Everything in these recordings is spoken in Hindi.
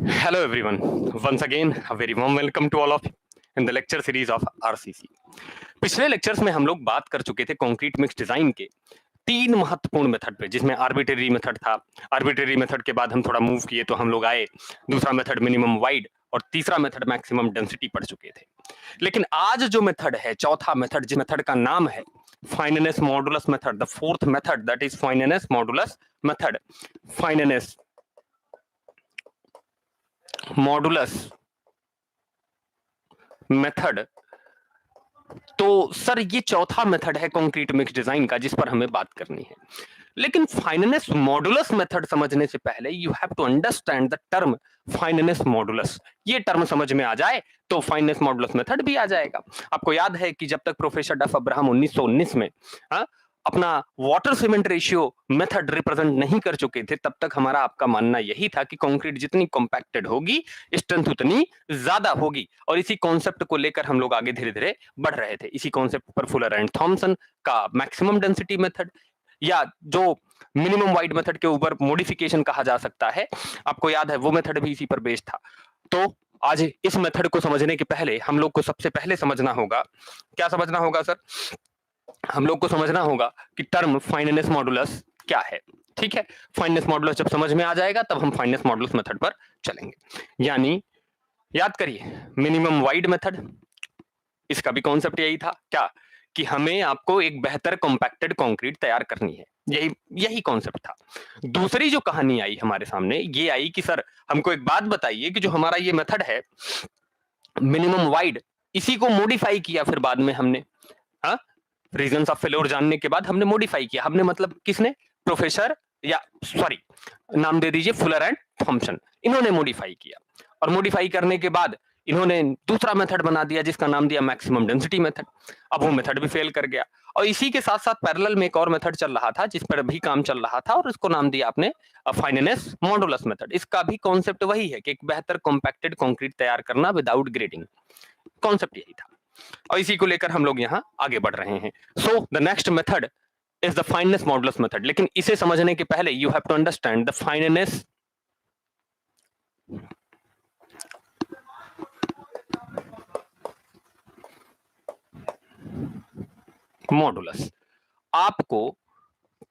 Hello everyone. Once again, a very warm welcome to all of you in the lecture series of RCC. पिछले लेक्चर्स में हम लोग बात कर चुके थे कंक्रीट मिक्स डिजाइन के तीन महत्वपूर्ण मेथड पे, जिसमें आर्बिट्रेरी मेथड था। आर्बिट्रेरी मेथड के बाद हम थोड़ा मूव किए तो हम लोग आए दूसरा मेथड मिनिमम वाइड और तीसरा मेथड मैक्सिमम डेंसिटी पढ़ चुके थे। लेकिन आज जो मेथड है, चौथा मेथड, जिस मेथड का नाम है fineness modulus method, the fourth method that is fineness modulus method. Fineness modulus method, तो सर ये चौथा मेथड है कंक्रीट मिक्स डिजाइन का जिस पर हमें बात करनी है। लेकिन फाइनेनेस मॉडुलस मेथड समझने से पहले you have to understand the term fineness modulus. ये टर्म समझ में आ जाए तो फाइनेनेस मॉडुलस मेथड भी आ जाएगा। आपको याद है कि जब तक प्रोफेसर डफ अब्राहम 1919 में अपना water cement ratio method represent नहीं कर चुके थे, तब तक हमारा आपका मानना यही था कि कंक्रीट जितनी कॉम्पैक्टेड होगी स्ट्रेंथ उतनी ज्यादा होगी, और इसी कॉन्सेप्ट को लेकर हम लोग आगे धीरे धीरे बढ़ रहे थे। इसी कॉन्सेप्ट पर फुलर एंड थॉमसन का मैक्सिमम डेंसिटी मेथड या जो मिनिमम वाइड मेथड के ऊपर मॉडिफिकेशन कहा जा सकता है, आपको याद है वो मेथड भी इसी पर बेस्ड था। तो आज इस मेथड को समझने के पहले हम लोग को सबसे पहले समझना होगा, क्या समझना होगा सर? हम लोग को समझना होगा कि टर्म फाइनेनेस मॉडुलस क्या है। ठीक है, फाइनेनेस मॉडुलस जब समझ में आ जाएगा तब हम फाइनेनेस मॉडुलस मेथड पर चलेंगे। यानी याद करिए, मिनिमम वाइड मेथड, इसका भी कॉन्सेप्ट यही था क्या, कि हमें आपको एक बेहतर कॉम्पैक्टेड कंक्रीट तैयार करनी है, यही यही कॉन्सेप्ट था। दूसरी जो कहानी आई हमारे सामने ये आई कि सर हमको एक बात बताइए कि जो हमारा ये मेथड है मिनिमम वाइड, इसी को मॉडिफाई किया फिर बाद में हमने, हाँ, रीजंस ऑफ फेल्योर जानने के बाद हमने मॉडिफाई किया। हमने मतलब किसने? प्रोफेसर, या सॉरी नाम दे दीजिए फुलर एंड थॉमसन, इन्होंने मॉडिफाई किया। और मॉडिफाई करने के बाद इन्होंने दूसरा मेथड बना दिया जिसका नाम दिया मैक्सिमम डेंसिटी मेथड। अब वो मेथड भी फेल कर गया, और इसी के साथ साथ पैरेलल में एक और मेथड चल रहा था जिस पर भी काम चल रहा था, और इसको नाम दिया आपने फाइनेनेस मॉडुलस मेथड। इसका भी कॉन्सेप्ट वही है कि एक बेहतर कॉम्पैक्टेड कंक्रीट तैयार करना विदाउट ग्रेडिंग, कॉन्सेप्ट यही था। और इसी को लेकर हम लोग यहाँ आगे बढ़ रहे हैं। So the next method is the fineness modulus method. लेकिन इसे समझने के पहले you have to understand the fineness modulus. आपको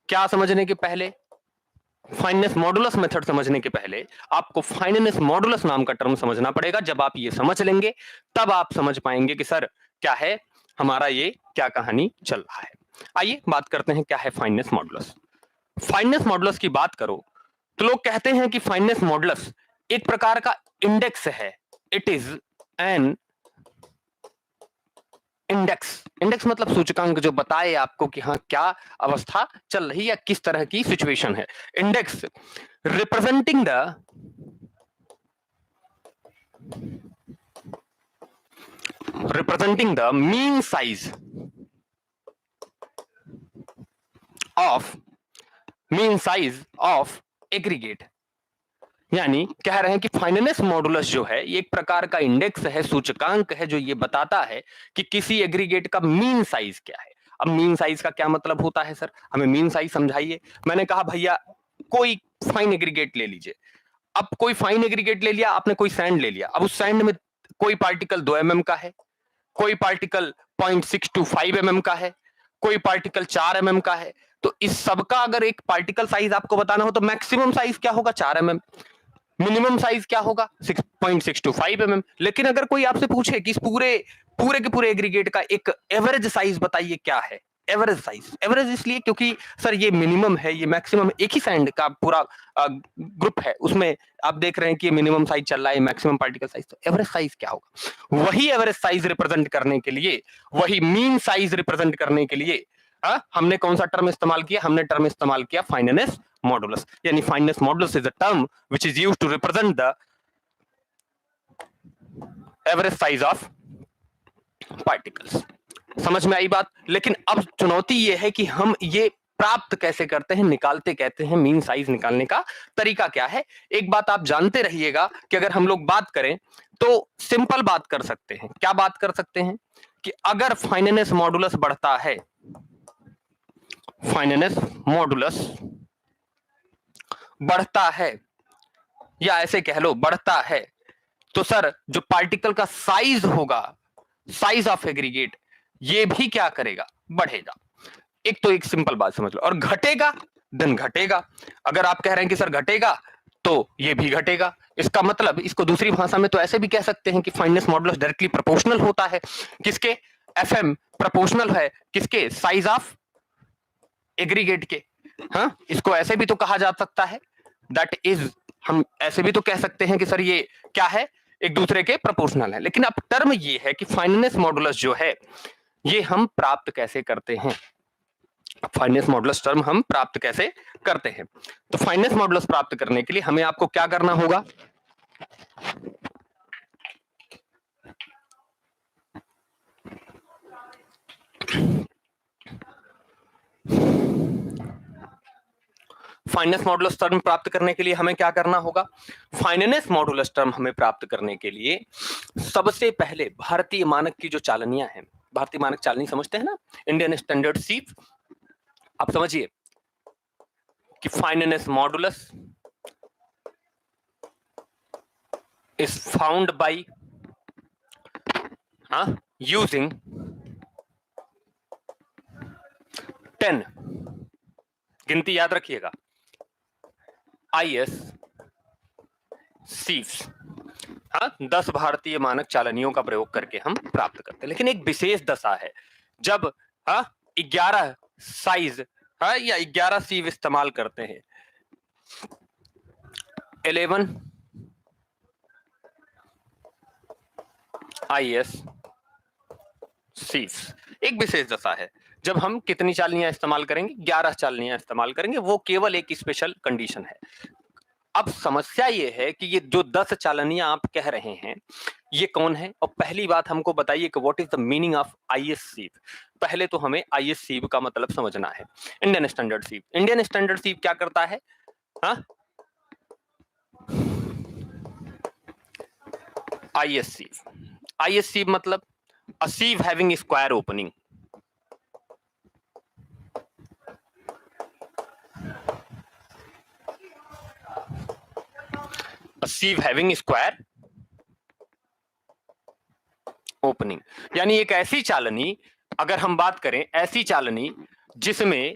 क्या समझने के पहले, फाइनेनेस मॉडुलस मेथड समझने के पहले आपको फाइनेनेस मॉडुलस नाम का टर्म समझना पड़ेगा। जब आप ये समझ लेंगे तब आप समझ पाएंगे कि सर क्या है हमारा, ये क्या कहानी चल रहा है। आइए बात करते हैं क्या है फाइनेनेस मॉडुलस। फाइनेनेस मॉडुलस की बात करो तो लोग कहते हैं कि फाइनेनेस मॉडुलस एक प्रकार का इंडेक्स है। It is an index. Index मतलब सूचकांक जो बताए आपको कि हाँ क्या अवस्था चल रही है, किस तरह की सिचुएशन है। Index representing the mean size of aggregate. यानी कह रहे हैं कि फाइनेनेस मॉडुलस जो है ये एक प्रकार का इंडेक्स है, सूचकांक है, जो ये बताता है कि किसी एग्रीगेट का मीन साइज क्या है। अब मीन साइज का क्या मतलब होता है सर, हमें मीन साइज समझाइए। मैंने कहा भैया कोई फाइन एग्रीगेट ले लीजिए। अब कोई फाइन एग्रीगेट ले लिया आपने, कोई सैंड ले लिया। अब उस सैंड में कोई पार्टिकल 2 mm का है, कोई पार्टिकल 0.625 mm का है, कोई पार्टिकल 4 mm का है। तो इस सबका अगर एक पार्टिकल साइज आपको बताना हो तो मैक्सिमम साइज क्या होगा? 4 mm। मिनिमम साइज क्या होगा? 6.625 mm। लेकिन अगर कोई आपसे पूछे कि इस पूरे पूरे के पूरे एग्रीगेट का एक एवरेज साइज बताइए क्या है, एवरेज साइज, एवरेज इसलिए क्योंकि सर ये मिनिमम है, ये मैक्सिमम, एक ही सैंड का पूरा ग्रुप है, उसमें आप देख रहे हैं कि मिनिमम साइज चल रहा है, मैक्सिमम पार्टिकल साइज, तो एवरेज साइज क्या होगा? वही एवरेज साइज रिप्रेजेंट करने के लिए, वही मीन साइज रिप्रेजेंट करने के लिए हमने कौन सा टर्म इस्तेमाल किया? हमने टर्म इस्तेमाल किया फाइनेनेस मॉडुलस। यानी fineness modulus is a term which is used to represent the average size of particles. समझ में आई बात? लेकिन अब चुनौती यह है कि हम ये प्राप्त कैसे करते हैं, निकालते कहते हैं, मीन साइज निकालने का तरीका क्या है। एक बात आप जानते रहिएगा कि अगर हम लोग बात करें तो सिंपल बात कर सकते हैं। क्या बात कर सकते हैं? कि अगर फाइनेनेस मॉडुलस बढ़ता है, फाइनेनेस मॉडुलस बढ़ता है या ऐसे कह लो बढ़ता है, तो सर जो पार्टिकल का साइज होगा, साइज ऑफ एग्रीगेट, ये भी क्या करेगा, बढ़ेगा। एक तो एक सिंपल बात समझ लो। और घटेगा, देन घटेगा। अगर आप कह रहे हैं कि सर घटेगा, तो ये भी घटेगा। इसका मतलब, इसको दूसरी भाषा में तो ऐसे भी कह सकते हैं कि फाइनेंस मॉडुलस डायरेक्टली प्रोपोर्शनल होता है किसके, एफएम प्रोपोर्शनल है किसके, साइज ऑफ एग्रीगेट के। हाँ, इसको ऐसे भी तो कहा जा सकता है, दैट इज, हम ऐसे भी तो कह सकते हैं कि सर ये क्या है, एक दूसरे के प्रोपोर्शनल है। लेकिन अब टर्म ये है कि फाइनेंस मॉडुलस जो है, ये हम प्राप्त कैसे करते हैं। फाइनेंस मॉडुलस टर्म हम प्राप्त कैसे करते हैं। तो फाइनेंस मॉडुलस प्राप्त करने के लिए हमें आपको क्या करना होगा, फाइनेंस मॉडुलस टर्म प्राप्त करने के लिए हमें क्या करना होगा। फाइनेंस मॉडुलस टर्म हमें प्राप्त करने के लिए सबसे पहले भारतीय मानक की जो चालनियां हैं, भारतीय मानक चालनी समझते हैं ना, इंडियन स्टैंडर्ड सीप। आप समझिए कि finance modulus is found by using 10, गिनती याद रखिएगा, IS सीव्स। हाँ, 10 भारतीय मानक चालनियों का प्रयोग करके हम प्राप्त करते हैं। लेकिन एक विशेष दशा है, जब 11 साइज या 11 सीव इस्तेमाल करते हैं। 11 IS सीव्स, एक विशेष दशा है जब हम कितनी चालनियां इस्तेमाल करेंगे, 11 चालनियां इस्तेमाल करेंगे। वो केवल एक स्पेशल कंडीशन है। अब समस्या ये है कि ये जो 10 चालनियां आप कह रहे हैं, ये कौन है। और पहली बात हमको बताइए कि what is the meaning of IS सीव। पहले तो हमें IS सीव का मतलब समझना है। इंडियन स्टैंडर्ड सीव, इंडियन स्टैंडर्ड सीव क्या करता है, हाँ, IS सीव, IS सीव मतलब a sieve having a square opening, a sieve having a square opening. यानी एक ऐसी चालनी, अगर हम बात करें ऐसी चालनी जिसमें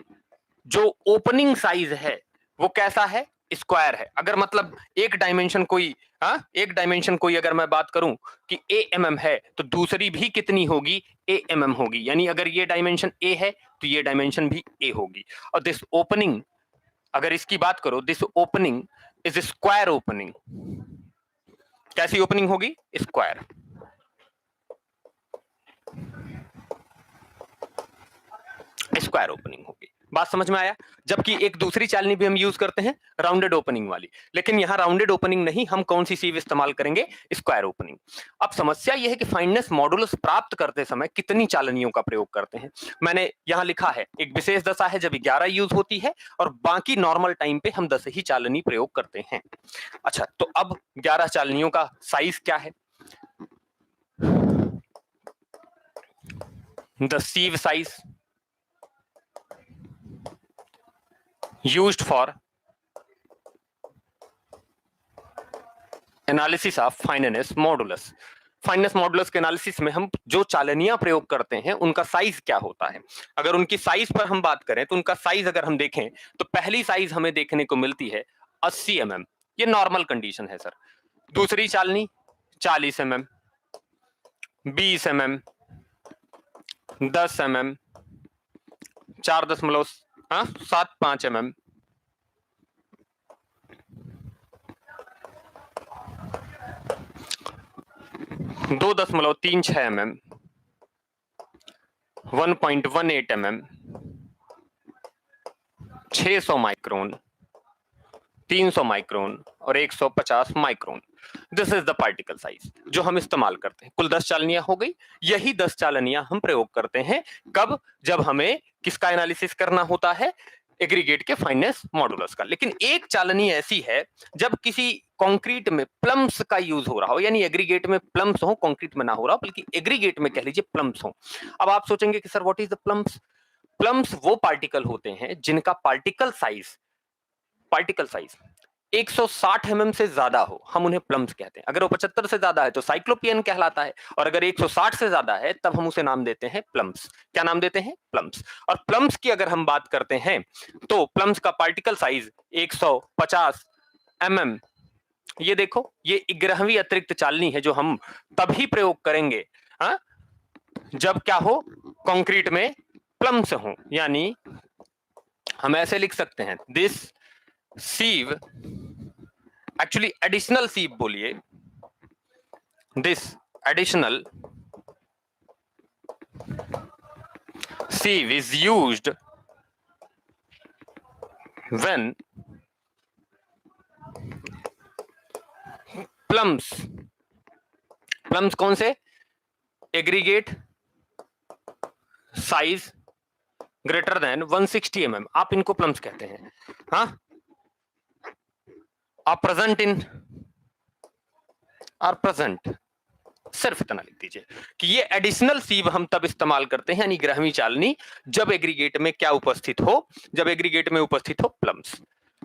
जो ओपनिंग साइज है वो कैसा है, स्क्वायर है। अगर मतलब एक डायमेंशन कोई, एक डायमेंशन कोई अगर मैं बात करूं कि AMM है, तो दूसरी भी कितनी होगी, AMM होगी। यानी अगर ये डायमेंशन A है तो ये डायमेंशन भी A होगी। और दिस ओपनिंग, अगर इसकी बात करो, this opening is square opening. कैसी ओपनिंग होगी, स्क्वायर। स्क्वायर ओपनिंग होगी। बात समझ में आया। जबकि एक दूसरी चालनी भी हम यूज करते हैं, राउंडेड ओपनिंग वाली। लेकिन यहां राउंडेड ओपनिंग नहीं, हम कौन सी सीव इस्तेमाल करेंगे, स्क्वायर ओपनिंग। अब समस्या यह है कि फाइनेंस मॉडुलस प्राप्त करते समय कितनी चालनियों का प्रयोग करते हैं। मैंने यहां लिखा है एक विशेष दशा है जब 11 यूज होती है, और बाकी नॉर्मल टाइम पे हम 10 ही चालनी प्रयोग करते हैं। अच्छा, तो अब 11 चालनियों का साइज क्या है, the सीव size used for analysis of finance modulus. Finance modulus के एनालिसिस में हम जो चालनियां प्रयोग करते हैं उनका साइज क्या होता है। अगर उनकी साइज पर हम बात करें तो उनका साइज अगर हम देखें तो पहली साइज हमें देखने को मिलती है 80 mm, ये नॉर्मल कंडीशन है सर। दूसरी चालनी 40 mm, 20 mm, 10 mm, 4.75 mm, 2.36 mm, 1.18 mm, 600 micron, 300 micron और 150 micron. This is the particle size जो हम इस्तेमाल करते हैं। कुल 10 चालनियां हो गई। यही 10 चालनियां हम प्रयोग करते हैं कब, जब हमें किसका एनालिसिस करना होता है, एग्रीगेट के फाइनेंस मॉडुलस का। लेकिन एक चालनी ऐसी है जब किसी कंक्रीट में प्लम्स का यूज हो रहा हो, यानी एग्रीगेट में प्लम्स हो, कंक्रीट में ना हो रहा हो, बल्कि एग्रीगेट में कह लीजिए प्लम्स हो। अब आप सोचेंगे कि sir what is the plums. Plums वो पार्टिकल होते हैं जिनका पार्टिकल साइज 160 mm से ज्यादा हो हम उन्हें प्लम्स कहते हैं। अगर वो 75 से ज्यादा है तो साइक्लोपियन कहलाता है, और अगर 160 से ज्यादा है तब हम उसे नाम देते हैं प्लम्स। क्या नाम देते हैं? प्लम्स। और प्लम्स की अगर हम बात करते हैं तो प्लम्स का पार्टिकल साइज 150 mm। ये देखो, ये 11वीं अतिरिक्त चालनी है जो हम तभी प्रयोग करेंगे हा? जब क्या हो, कंक्रीट में प्लम्स हो। यानी हम ऐसे लिख सकते हैं, दिस सीव, एक्चुअली एडिशनल सीव बोलिए, this additional sieve is used when plums कौन से? Aggregate size greater than 160 mm, आप इनको प्लम्स कहते हैं। हाँ, आर प्रेजेंट, सिर्फ इतना लिख दीजिए कि ये एडिशनल सीव हम तब इस्तेमाल करते हैं, यानी 11वीं चालनी, जब एग्रीगेट में क्या उपस्थित हो? जब एग्रीगेट में उपस्थित हो प्लम्स।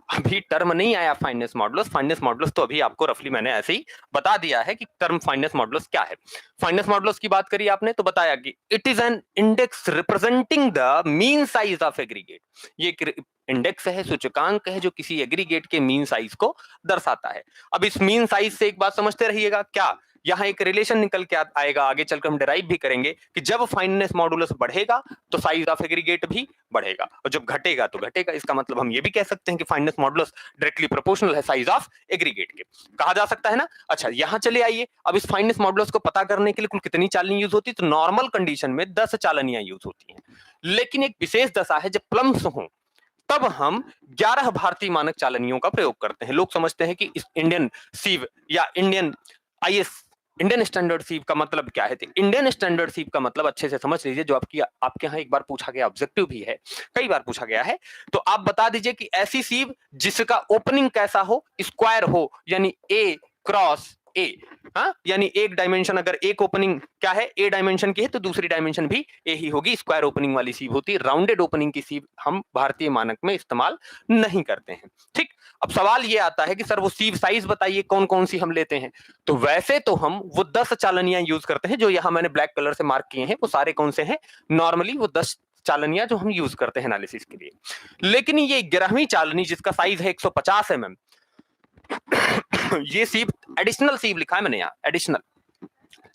अभी टर्म नहीं आया फाइननेस मॉडुलस। फाइननेस मॉडुलस तो अभी आपको रफली मैंने ऐसे ही बता दिया है कि टर्म फाइननेस मॉडुलस क्या है। फाइननेस मॉडुलस की बात करी आपने तो बताया कि it is an index representing the mean size of aggregate. ये एक इंडेक्स है, सूचकांक है, जो किसी एग्रीगेट के मीन साइज को दर्शाता है। अब इस मीन साइज से एक बात समझते रहिएगा, क्या यहाँ एक रिलेशन निकल के आएगा, आगे चलकर हम डिराइव भी करेंगे कि जब फाइननेस मॉडुलस बढ़ेगा तो साइज ऑफ एग्रीगेट भी बढ़ेगा, और जब घटेगा तो घटेगा। इसका मतलब हम ये भी कह सकते हैं कि फाइननेस मॉडुलस डायरेक्टली प्रोपोर्शनल है साइज ऑफ एग्रीगेट के, कहा जा सकता है ना। अच्छा, यहां चले आइए, अब इस फाइननेस मॉडुलस को पता करने के लिए कुल कितनी चालनी यूज होती है? तो नॉर्मल कंडीशन में 10 चालनियां यूज होती हैं, लेकिन एक विशेष दशा है, जब प्लम्स हो तब हम 11 भारतीय मानक चालनियों का प्रयोग करते हैं। लोग समझते हैं कि इस इंडियन सीव या इंडियन आईएस, इंडियन स्टैंडर्ड सीव का मतलब क्या है? तो इंडियन स्टैंडर्ड सीव का मतलब अच्छे से समझ लीजिए, जो आपके यहाँ एक बार पूछा गया, ऑब्जेक्टिव भी है, कई बार पूछा गया है। तो आप बता दीजिए कि ऐसी सीव जिसका ओपनिंग कैसा हो? स्क्वायर हो, यानी ए क्रॉस ए। हाँ, यानी एक डायमेंशन, अगर एक ओपनिंग क्या है, ए डायमेंशन की है, तो दूसरी डायमेंशन भी ए ही होगी। स्क्वायर ओपनिंग वाली सीव होती है। राउंडेड ओपनिंग की सीव हम भारतीय मानक में इस्तेमाल नहीं करते हैं। ठीक, अब सवाल ये आता है कि सर वो सीव साइज बताइए कौन कौन सी हम लेते हैं? तो वैसे तो हम वो 10 चालनियां यूज करते हैं, जो यहां मैंने ब्लैक कलर से मार्क किए हैं, वो सारे कौन से हैं? नॉर्मली वो 10 चालनियां जो हम यूज करते हैं एनालिसिस के लिए। लेकिन ये 11वीं चालनी जिसका साइज है 150 mm, ये सीव एडिशनल सीव लिखा है मैंने यहाँ, एडिशनल,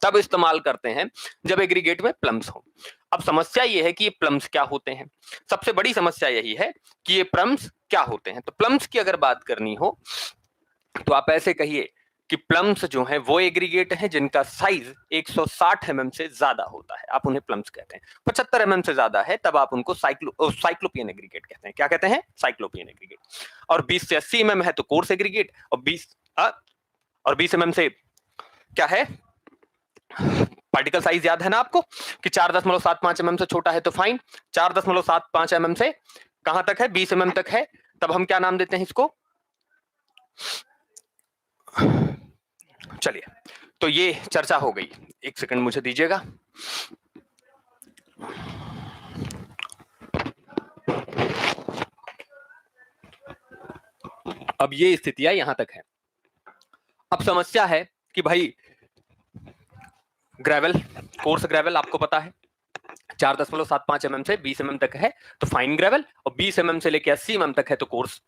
तब इस्तेमाल करते हैं जब एग्रीगेट में प्लम्स हो। अब समस्या ये है कि ये प्लम्स क्या होते हैं? सबसे बड़ी समस्या यही है कि ये प्लम्स क्या होते हैं। तो प्लम्स की अगर बात करनी हो तो आप ऐसे कहिए कि प्लम्स जो हैं वो एग्रीगेट हैं जिनका साइज 160 mm से ज्यादा होता है, आप उन्हें प्लम्स कहते हैं। 75 mm से ज्यादा है तब आप उनको साइक्लोपियन एग्रीगेट कहते हैं। क्या कहते हैं? Cyclopean aggregate. और 20 से 80 mm है तो कोर्स एग्रीगेट, और 20 mm से क्या है? पार्टिकल साइज याद है ना आपको कि 4.75 mm से छोटा है तो फाइन, 4.75 mm से कहां तक है? 20 mm तक है, तब हम क्या नाम देते हैं इसको? चलिए, तो ये चर्चा हो गई। एक सेकंड मुझे दीजिएगा। अब ये स्थितियां यहां तक है। अब समस्या है कि भाई ग्रेवल, कोर्स ग्रेवल आपको पता है 4.75 mm से 20 mm तक है तो फाइन ग्रेवल, और 20 mm से लेकर 80 mm तक है तो कोर्स,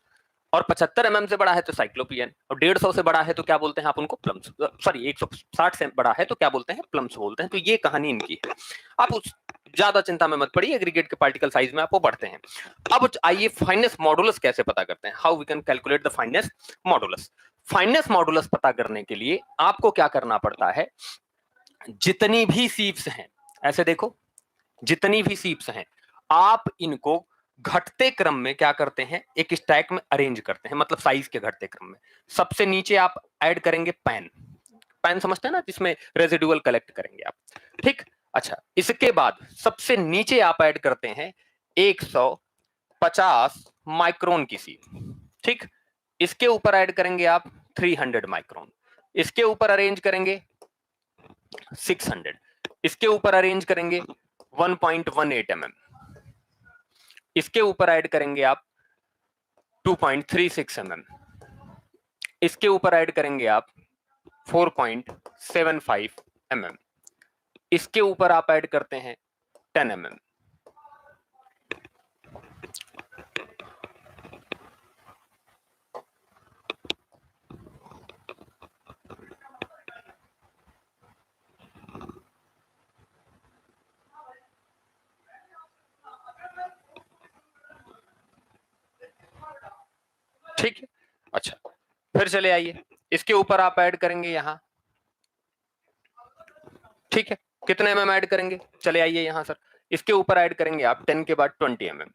और 75 mm से बड़ा है तो साइक्लोपियन, और 150 से बड़ा है तो क्या बोलते हैं आप उनको? प्लम्स। सॉरी, 160 से बड़ा है तो क्या बोलते हैं? प्लम्स बोलते हैं। तो ये कहानी इनकी है। आप उस ज्यादा चिंता में मत पड़िए, एग्रीगेट के पार्टिकल साइज में आप वो बढ़ते हैं। अब आइए फाइननेस मॉडुलस कैसे पता करते हैं? How we can calculate the fineness modulus. Fineness modulus पता करने के लिए आपको क्या करना पड़ता है? जितनी भी सीप्स हैं, ऐसे देखो, जितनी भी सीप्स हैं, आप इनको घटते क्रम में क्या करते हैं? एक स्टैक में अरेंज करते हैं, मतलब साइज के घटते क्रम में। सबसे नीचे आप ऐड करेंगे पैन, पैन समझते हैं ना, जिसमें रेजिडुअल कलेक्ट करेंगे आप। ठीक, अच्छा, इसके बाद सबसे नीचे आप ऐड करते हैं 150 माइक्रोन की सीप। ठीक, इसके ऊपर ऐड करेंगे आप 300 माइक्रोन, इसके ऊपर अरेंज करेंगे 600, इसके ऊपर अरेंज करेंगे 1.18 mm, इसके ऊपर ऐड करेंगे आप 2.36 mm, इसके ऊपर ऐड करेंगे आप 4.75 mm, इसके ऊपर आप ऐड करते हैं 10 mm, ठीक है। अच्छा, फिर चले आइए, इसके ऊपर आप ऐड करेंगे यहां, ठीक है, कितने mm ऐड करेंगे, चले आइए यहां सर, इसके ऊपर ऐड करेंगे आप 10 के बाद 20 mm,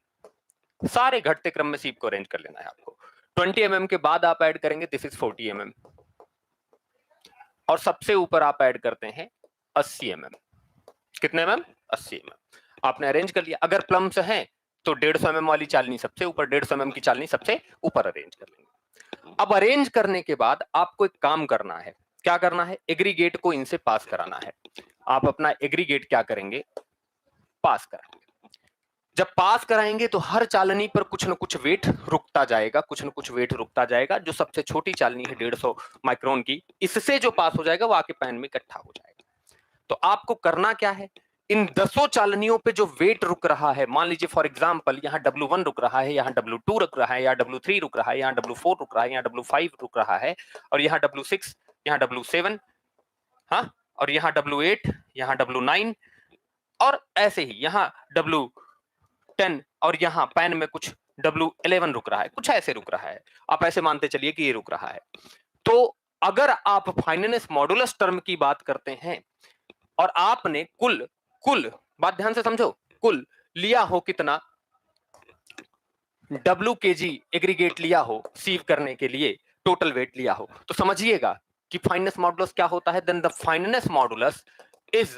सारे घटते क्रम में सीप को अरेंज कर लेना है आपको। 20 mm के बाद आप ऐड करेंगे दिस इज 40 mm, और सबसे ऊपर आप ऐड करते हैं 80 mm, कितने mm, 80 mm, आपने अरेंज कर लिया। अगर प्लम्स हैं तो 150 mm वाली चालनी सबसे ऊपर, 150 mm की चालनी सबसे ऊपर अरेंज कर लेंगे। अब अरेंज करने के बाद आपको एक काम करना है, क्या करना है, एग्रीगेट को इनसे पास कराना है। आप अपना एग्रीगेट क्या करेंगे, पास कराएंगे। जब पास कराएंगे तो हर चालनी पर कुछ न कुछ वेट रुकता जाएगा, कुछ न कुछ वेट रुकता जाएगा। जो सबसे छोटी चालनी है 150 माइक्रोन की, इससे जो पास हो जाएगा वो आके पैन में इकट्ठा हो जाएगा। तो आपको करना क्या है, इन 10 चालनियों पे जो वेट रुक रहा है, मान लीजिए फॉर एग्जांपल यहाँ W1 रुक रहा है, यहाँ W2 रुक रहा है, यहाँ W3 रुक रहा है, यहाँ W4 रुक रहा है, यहाँ W5 रुक रहा है, और यहाँ W6, यहाँ W7, हाँ, और यहाँ W8, यहाँ W9, और ऐसे ही यहाँ W10, और यहाँ पैन में कुछ W11 रुक रहा है, कुछ ऐसे रुक रहा है। आप ऐसे मानते चलिए कि ये रुक रहा है। तो अगर आप फाइनेंस मॉडुलस टर्म की बात करते हैं और आपने कुल कुल बात ध्यान से समझो, कुल लिया हो कितना, W kg एग्रीगेट लिया हो सीव करने के लिए, टोटल वेट लिया हो, तो समझिएगा कि फाइनेंस मॉडुलस क्या होता है। Then the fineness modulus is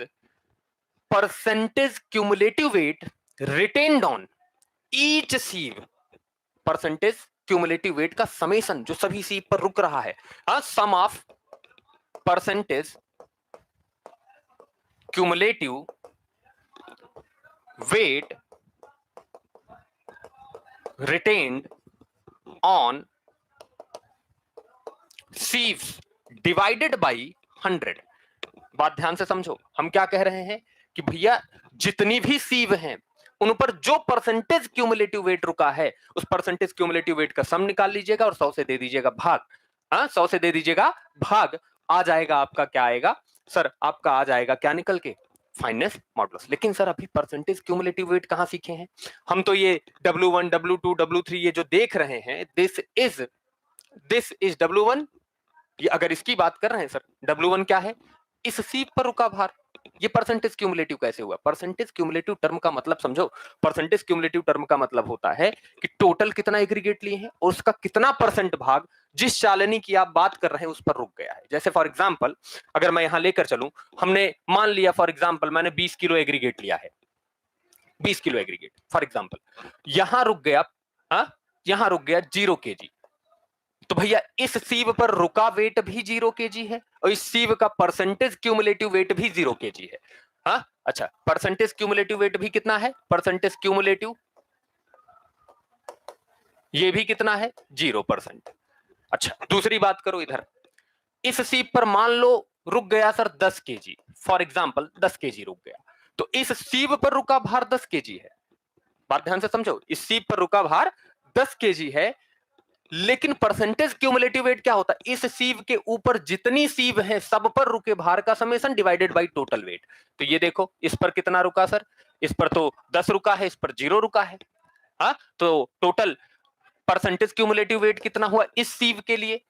percentage cumulative weight retained on each sieve, percentage cumulative weight का समेशन जो सभी सीव पर रुक रहा है, sum of percentage cumulative weight retained on sieves divided by 100। बात ध्यान से समझो, हम क्या कह रहे हैं कि भैया जितनी भी सीव हैं उन पर जो परसेंटेज क्यूमुलेटिव वेट रुका है, उस परसेंटेज क्यूमुलेटिव वेट का सम निकाल लीजिएगा और 100 से दे दीजिएगा भाग। 100 से दे दीजिएगा भाग, आ जाएगा आपका क्या आएगा सर, आपका आ जाएगा क्या निकल के, फाइनेंस मॉडुलस। लेकिन सर अभी परसेंटेज क्यूमुलेटिव वेट कहां सीखे हैं हम, तो ये W1 W2 W3 ये जो देख रहे हैं, दिस इज W1, ये अगर इसकी बात कर रहे हैं सर, W1 क्या है, इस सीप पर रुका भार। ये परसेंटेज क्यूमुलेटिव कैसे हुआ, परसेंटेज क्यूमुलेटिव टर्म का मतलब समझो, परसेंटेज क्यूमुलेटिव टर्म का मतलब होता है कि टोटल कितना एग्रीगेट लिए हैं और उसका कितना परसेंट भाग जिस चालनी की आप बात कर रहे हैं उस पर रुक गया है। जैसे फॉर एग्जांपल अगर मैं यहां लेकर चलूं, हमने मान लिया फॉर एग्जांपल मैंने 20 किलो एग्रीगेट लिया है, 20 किलो एग्रीगेट फॉर एग्जांपल, यहां रुक गया, यहां रुक गया 0 kg, तो भैया इस सीव पर रुका वेट भी 0 kg है और इस सीव का परसेंटेज क्यूमुलेटिव वेट भी 0 kg है। अच्छा, परसेंटेज क्यूमुलेटिव वेट भी कितना है, परसेंटेज क्यूमुलेटिव ये भी कितना है, 0%। अच्छा, दूसरी बात करो इधर, इस सीप पर मान लो रुक गया sir 10 kg, for example 10 kg रुक गया, तो इस सीप पर रुका भार 10 kg है। बात ध्यान से समझो, इस सीप पर रुका भार 10 kg है, लेकिन परसेंटेज क्यूमुलेटिव वेट क्या होता है, इस सीव के ऊपर जितनी सीव है सब पर रुके भार का summation divided by total weight. तो ये देखो इस पर कितना रुका सर, इस पर तो 10 रुका है, इस पर 0 रुका है। तो टोटल परसेंटेज क्यूमुलेटिव वेट कितना हुआ इस सीव के लिए,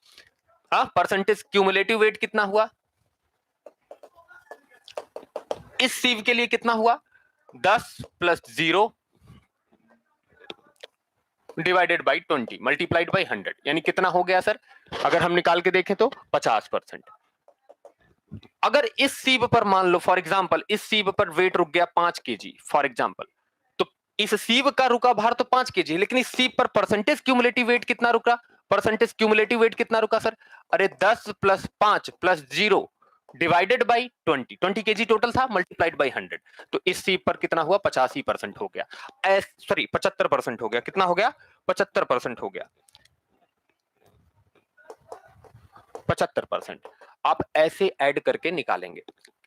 परसेंटेज क्यूमुलेटिव वेट कितना हुआ इस सीव के लिए, कितना हुआ 10 plus 0 divided by 20 multiplied by 100, यानी कितना हो गया सर, अगर हम निकाल के देखें तो 50%। अगर इस सीव पर मान लो फॉर एग्जांपल इस सीव पर वेट रुक गया 5 kg फॉर एग्जांपल, तो इस सीव का रुका भार तो 5 kg, लेकिन इस सीव पर परसेंटेज क्यूमुलेटिव वेट कितना रुका, परसेंटेज क्यूमुलेटिव वेट कितना रुका सर, अरे 10 plus 5 plus 0 divided by 20 kg total था, मल्टीप्लाइड बाई 100, तो इस सीव पर कितना हुआ 85% हो गया, सॉरी 75% हो गया, कितना हो गया 75% हो गया। 75%। आप ऐसे ऐड करके निकालेंगे,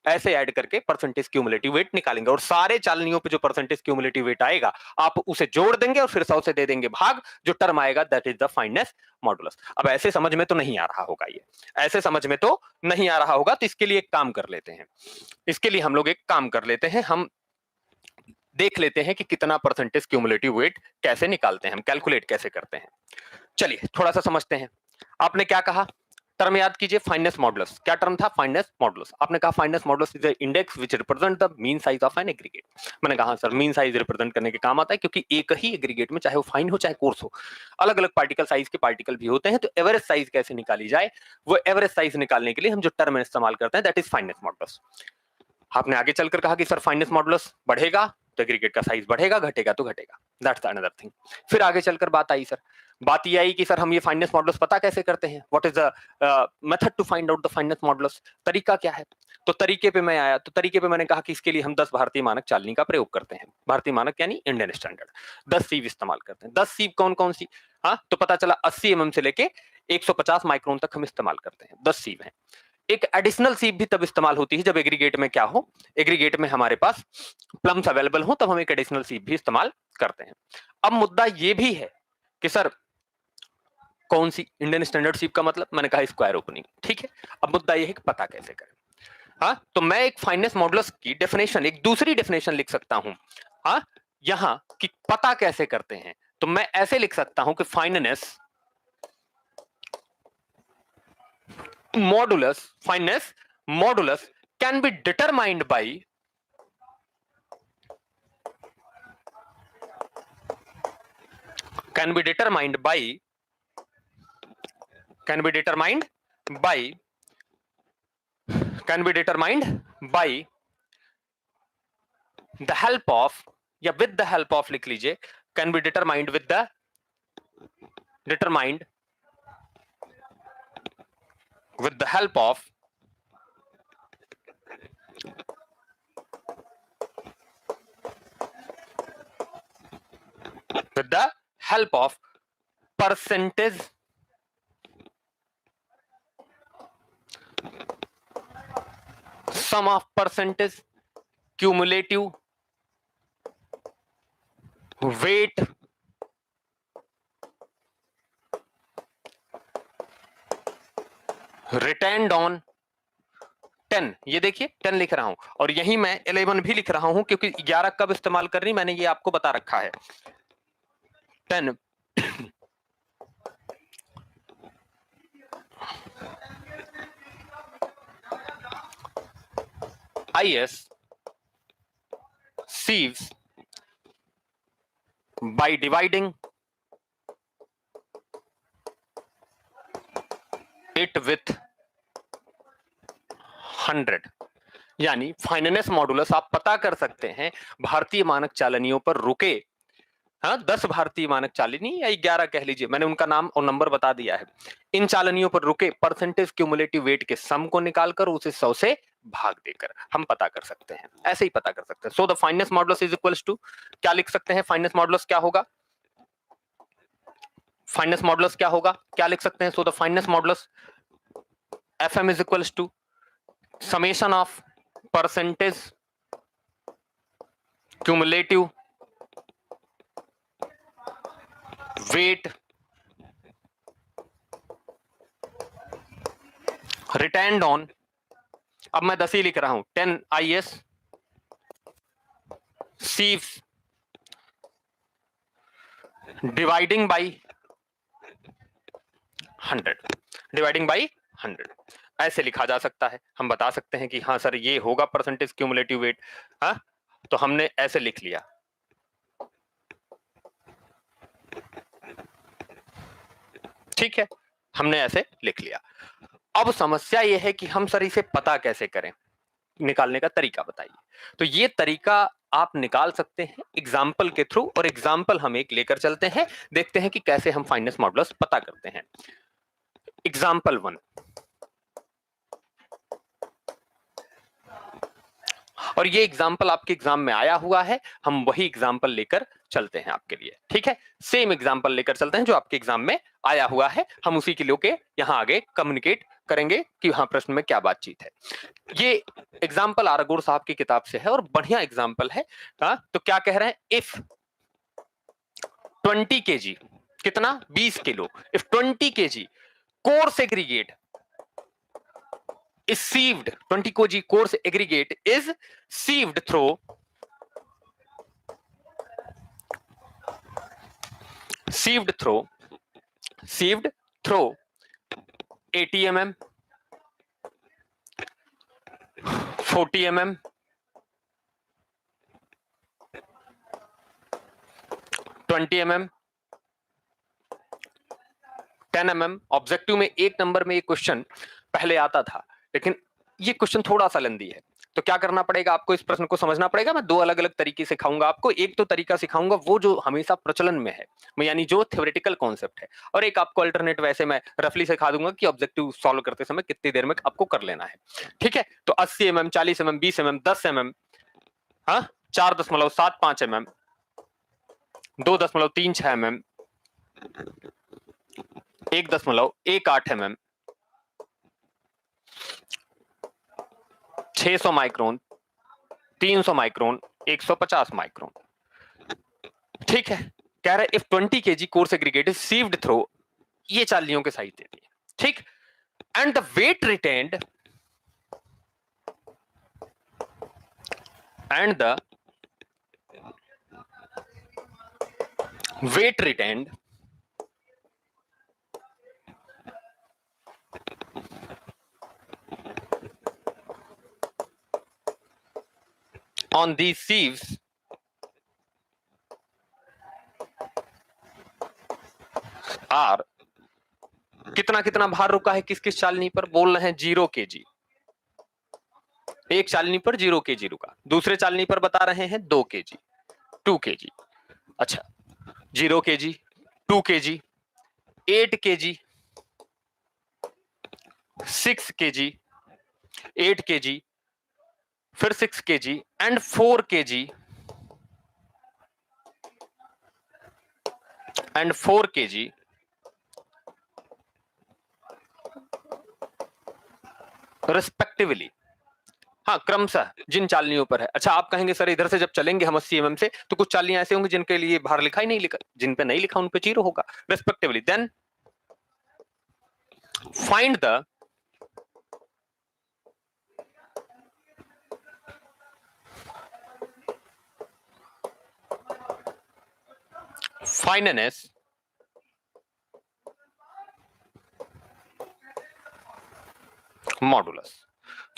ऐसे ऐड करके परसेंटेज क्यूमुलेटिव वेट निकालेंगे, और सारे चालनियों पे जो परसेंटेज क्यूमुलेटिव वेट आएगा आप उसे जोड़ देंगे और फिर 100 से दे देंगे भाग, जो टर्म आएगा that is the fineness modulus. अब ऐसे समझ में तो नहीं आ रहा होगा, ये ऐसे समझ में तो नहीं आ रहा होगा, तो इसके लिए एक काम कर लेते हैं, इसके लिए हम लोग एक काम कर लेते हैं, हम देख लेते हैं कि कितना परसेंटेज क्यूमुलेटिव वेट कैसे निकालते हैं, हम कैलकुलेट कैसे करते हैं। चलिए थोड़ा सा समझते हैं। आपने क्या कहा, टर्म याद कीजिए, फाइनेस मॉडुलस। क्या टर्म था? Finance modulus. आपने कहा finance modulus is the index which represent the mean size of an aggregate. मैंने कहा सर मीन साइज रिप्रेजेंट करने के काम आता है, क्योंकि एक ही एग्रीगेट में, चाहे वो फाइन हो चाहे कोर्स हो, अलग अलग पार्टिकल साइज के पार्टिकल भी होते हैं, तो एवरेज साइज कैसे निकाली जाए, वो एवरेज साइज निकालने के लिए हम जो टर्म इस्तेमाल करते हैं दैट इज फाइनेस मॉडुलस। आपने आगे चलकर कहा कि सर फाइनेस मॉडुलस बढ़ेगा तो एग्रीगेट का साइज बढ़ेगा, घटेगा तो घटेगा, दैट्स अनदर थिंग। फिर आगे चलकर बात आई सर, बात ये आई कि सर हम ये फाइनेस मॉडुलस पता कैसे करते हैं, what is the method to find out the fineness modulus, तरीका क्या है। तो तरीके पे मैं आया, तो तरीके पे मैंने कहा कि इसके लिए हम 10 भारतीय मानक चालनी का प्रयोग करते हैं। भारतीय मानक यानी इंडियन स्टैंडर्ड, 10 सीव इस्तेमाल करते हैं। 10 सीव कौन कौन सी? हाँ, तो पता चला 80 mm से लेके 150 माइक्रोन तक हम इस्तेमाल करते हैं, 10 सीव हैं। एक एडिशनल सीव भी तब इस्तेमाल होती है जब एग्रीगेट में क्या हो, एग्रीगेट में हमारे पास प्लम्स अवेलेबल हो, तब हम एक एडिशनल सीव भी इस्तेमाल करते हैं। अब मुद्दा ये भी है कि सर कौन सी इंडियन स्टैंडर्ड सीव का मतलब, मैंने कहा स्क्वायर ओपनिंग, ठीक है। अब मुद्दा ये है कि पता कैसे करें। हाँ, तो मैं एक फाइनेस मॉडुलस की डेफिनेशन, एक दूसरी डेफिनेशन लिख सकता हूं, हाँ, यहां कि पता कैसे करते हैं। तो मैं ऐसे लिख सकता हूं कि finance modulus can be determined by can be determined by can be determined by can be determined by the help of, या with the help of लिख लीजिए, can be determined with the determined with the help of with the help of percentage sum of percentage cumulative weight retained on 10, ये देखिए 10 लिख रहा हूं, और यहीं मैं 11 भी लिख रहा हूं, क्योंकि 11 कब इस्तेमाल करनी मैंने ये आपको बता रखा है। 10 IS sieves by dividing it with 100, यानी फाइनेस मॉडुलस आप पता कर सकते हैं भारतीय मानक चालनियों पर रुके, हाँ 10 भारतीय मानक चालनी या 11 कह लीजिए, मैंने उनका नाम और नंबर बता दिया है। इन चालनियों पर रुके परसेंटेज क्यूमुलेटिव वेट के सम को निकालकर उसे 100 से भाग देकर हम पता कर सकते हैं, ऐसे ही पता कर सकते हैं। So the fineness modulus is equals to, क्या लिख सकते हैं, फाइनेस मॉडुलस क्या होगा, फाइनेस मॉडुलस क्या होगा, क्या लिख सकते हैं। So the fineness modulus FM is equals to summation of percentage cumulative weight retained on, अब मैं 10 ही लिख रहा हूं, 10 IS sieves dividing by 100, dividing by 100, ऐसे लिखा जा सकता है। हम बता सकते हैं कि हाँ सर ये होगा परसेंटेज क्यूमुलेटिव वेट, हाँ तो हमने ऐसे लिख लिया। ठीक है, हमने ऐसे लिख लिया। अब समस्या यह है कि हम सर इसे पता कैसे करें, निकालने का तरीका बताइए। तो ये तरीका आप निकाल सकते हैं एग्जाम्पल के थ्रू, और एग्जाम्पल हम एक लेकर चलते हैं, देखते हैं कि कैसे हम फाइनेस मॉडुलस पता करते हैं। एग्जाम्पल 1, और ये एग्जाम्पल आपके एग्जाम में आया हुआ है, हम वही एग्जाम्पल लेकर चलते हैं आपके लिए। ठीक है, सेम एग्जाम्पल लेकर चलते हैं जो आपके एग्जाम में आया हुआ है, हम उसी के लिए यहां आगे कम्युनिकेट करेंगे कि हाँ प्रश्न में क्या बातचीत है। ये एग्जाम्पल आरगोर साहब की किताब से है और बढ़िया एग्जाम्पल है। हाँ, तो क्या कह रहे हैं, इफ 20 केजी, कितना 20 kilo, if 20 KG coarse aggregate is sieved, 20 kg coarse aggregate is sieved through sieved through 80 mm, 40 mm, 20 mm, 10 mm। Objective में एक नंबर में ये क्वेश्चन पहले आता था, लेकिन ये क्वेश्चन थोड़ा सा लेंदी है, तो क्या करना पड़ेगा आपको, इस प्रश्न को समझना पड़ेगा। मैं दो अलग अलग तरीके सिखाऊंगा आपको। एक तो तरीका सिखाऊंगा वो जो हमेशा प्रचलन में है, यानी जो थ्योरेटिकल कॉन्सेप्ट है, और एक आपको अल्टरनेट वैसे मैं रफली सिखा दूंगा कि ऑब्जेक्टिव सॉल्व करते समय कितनी देर में आपको कर लेना है। ठीक है, तो 80 mm, 40 mm, 20 mm, 10 mm, हाँ 4.75 mm, 2.36 mm, 1.18 mm, 600 micron, 300 micron, 150 micron. ठीक है, कह रहे if 20 KG coarse aggregate is sieved through, ये चालियों के साइज देती है। ठीक, and the weight retained and the weight retained on these sieves are, कितना कितना भार रुका है किस किस चालनी पर, बोल रहे हैं 0 केजी। एक चालनी पर 0 केजी रुका, दूसरे चालनी पर बता रहे हैं 2 केजी, 2 केजी। अच्छा, 0 KG, 2 KG, 8 KG, 6 KG, 8 KG, फिर 6 KG and 4 KG and 4 KG respectively. हाँ, क्रमशः जिन चालनियों पर है। अच्छा, आप कहेंगे सर इधर से जब चलेंगे हम 80 mm से, तो कुछ चालनियां ऐसे होंगी जिनके लिए भार लिखा ही नहीं, लिखा, जिन पे नहीं लिखा उन पे 0 होगा, respectively. Then find the fineness modulus.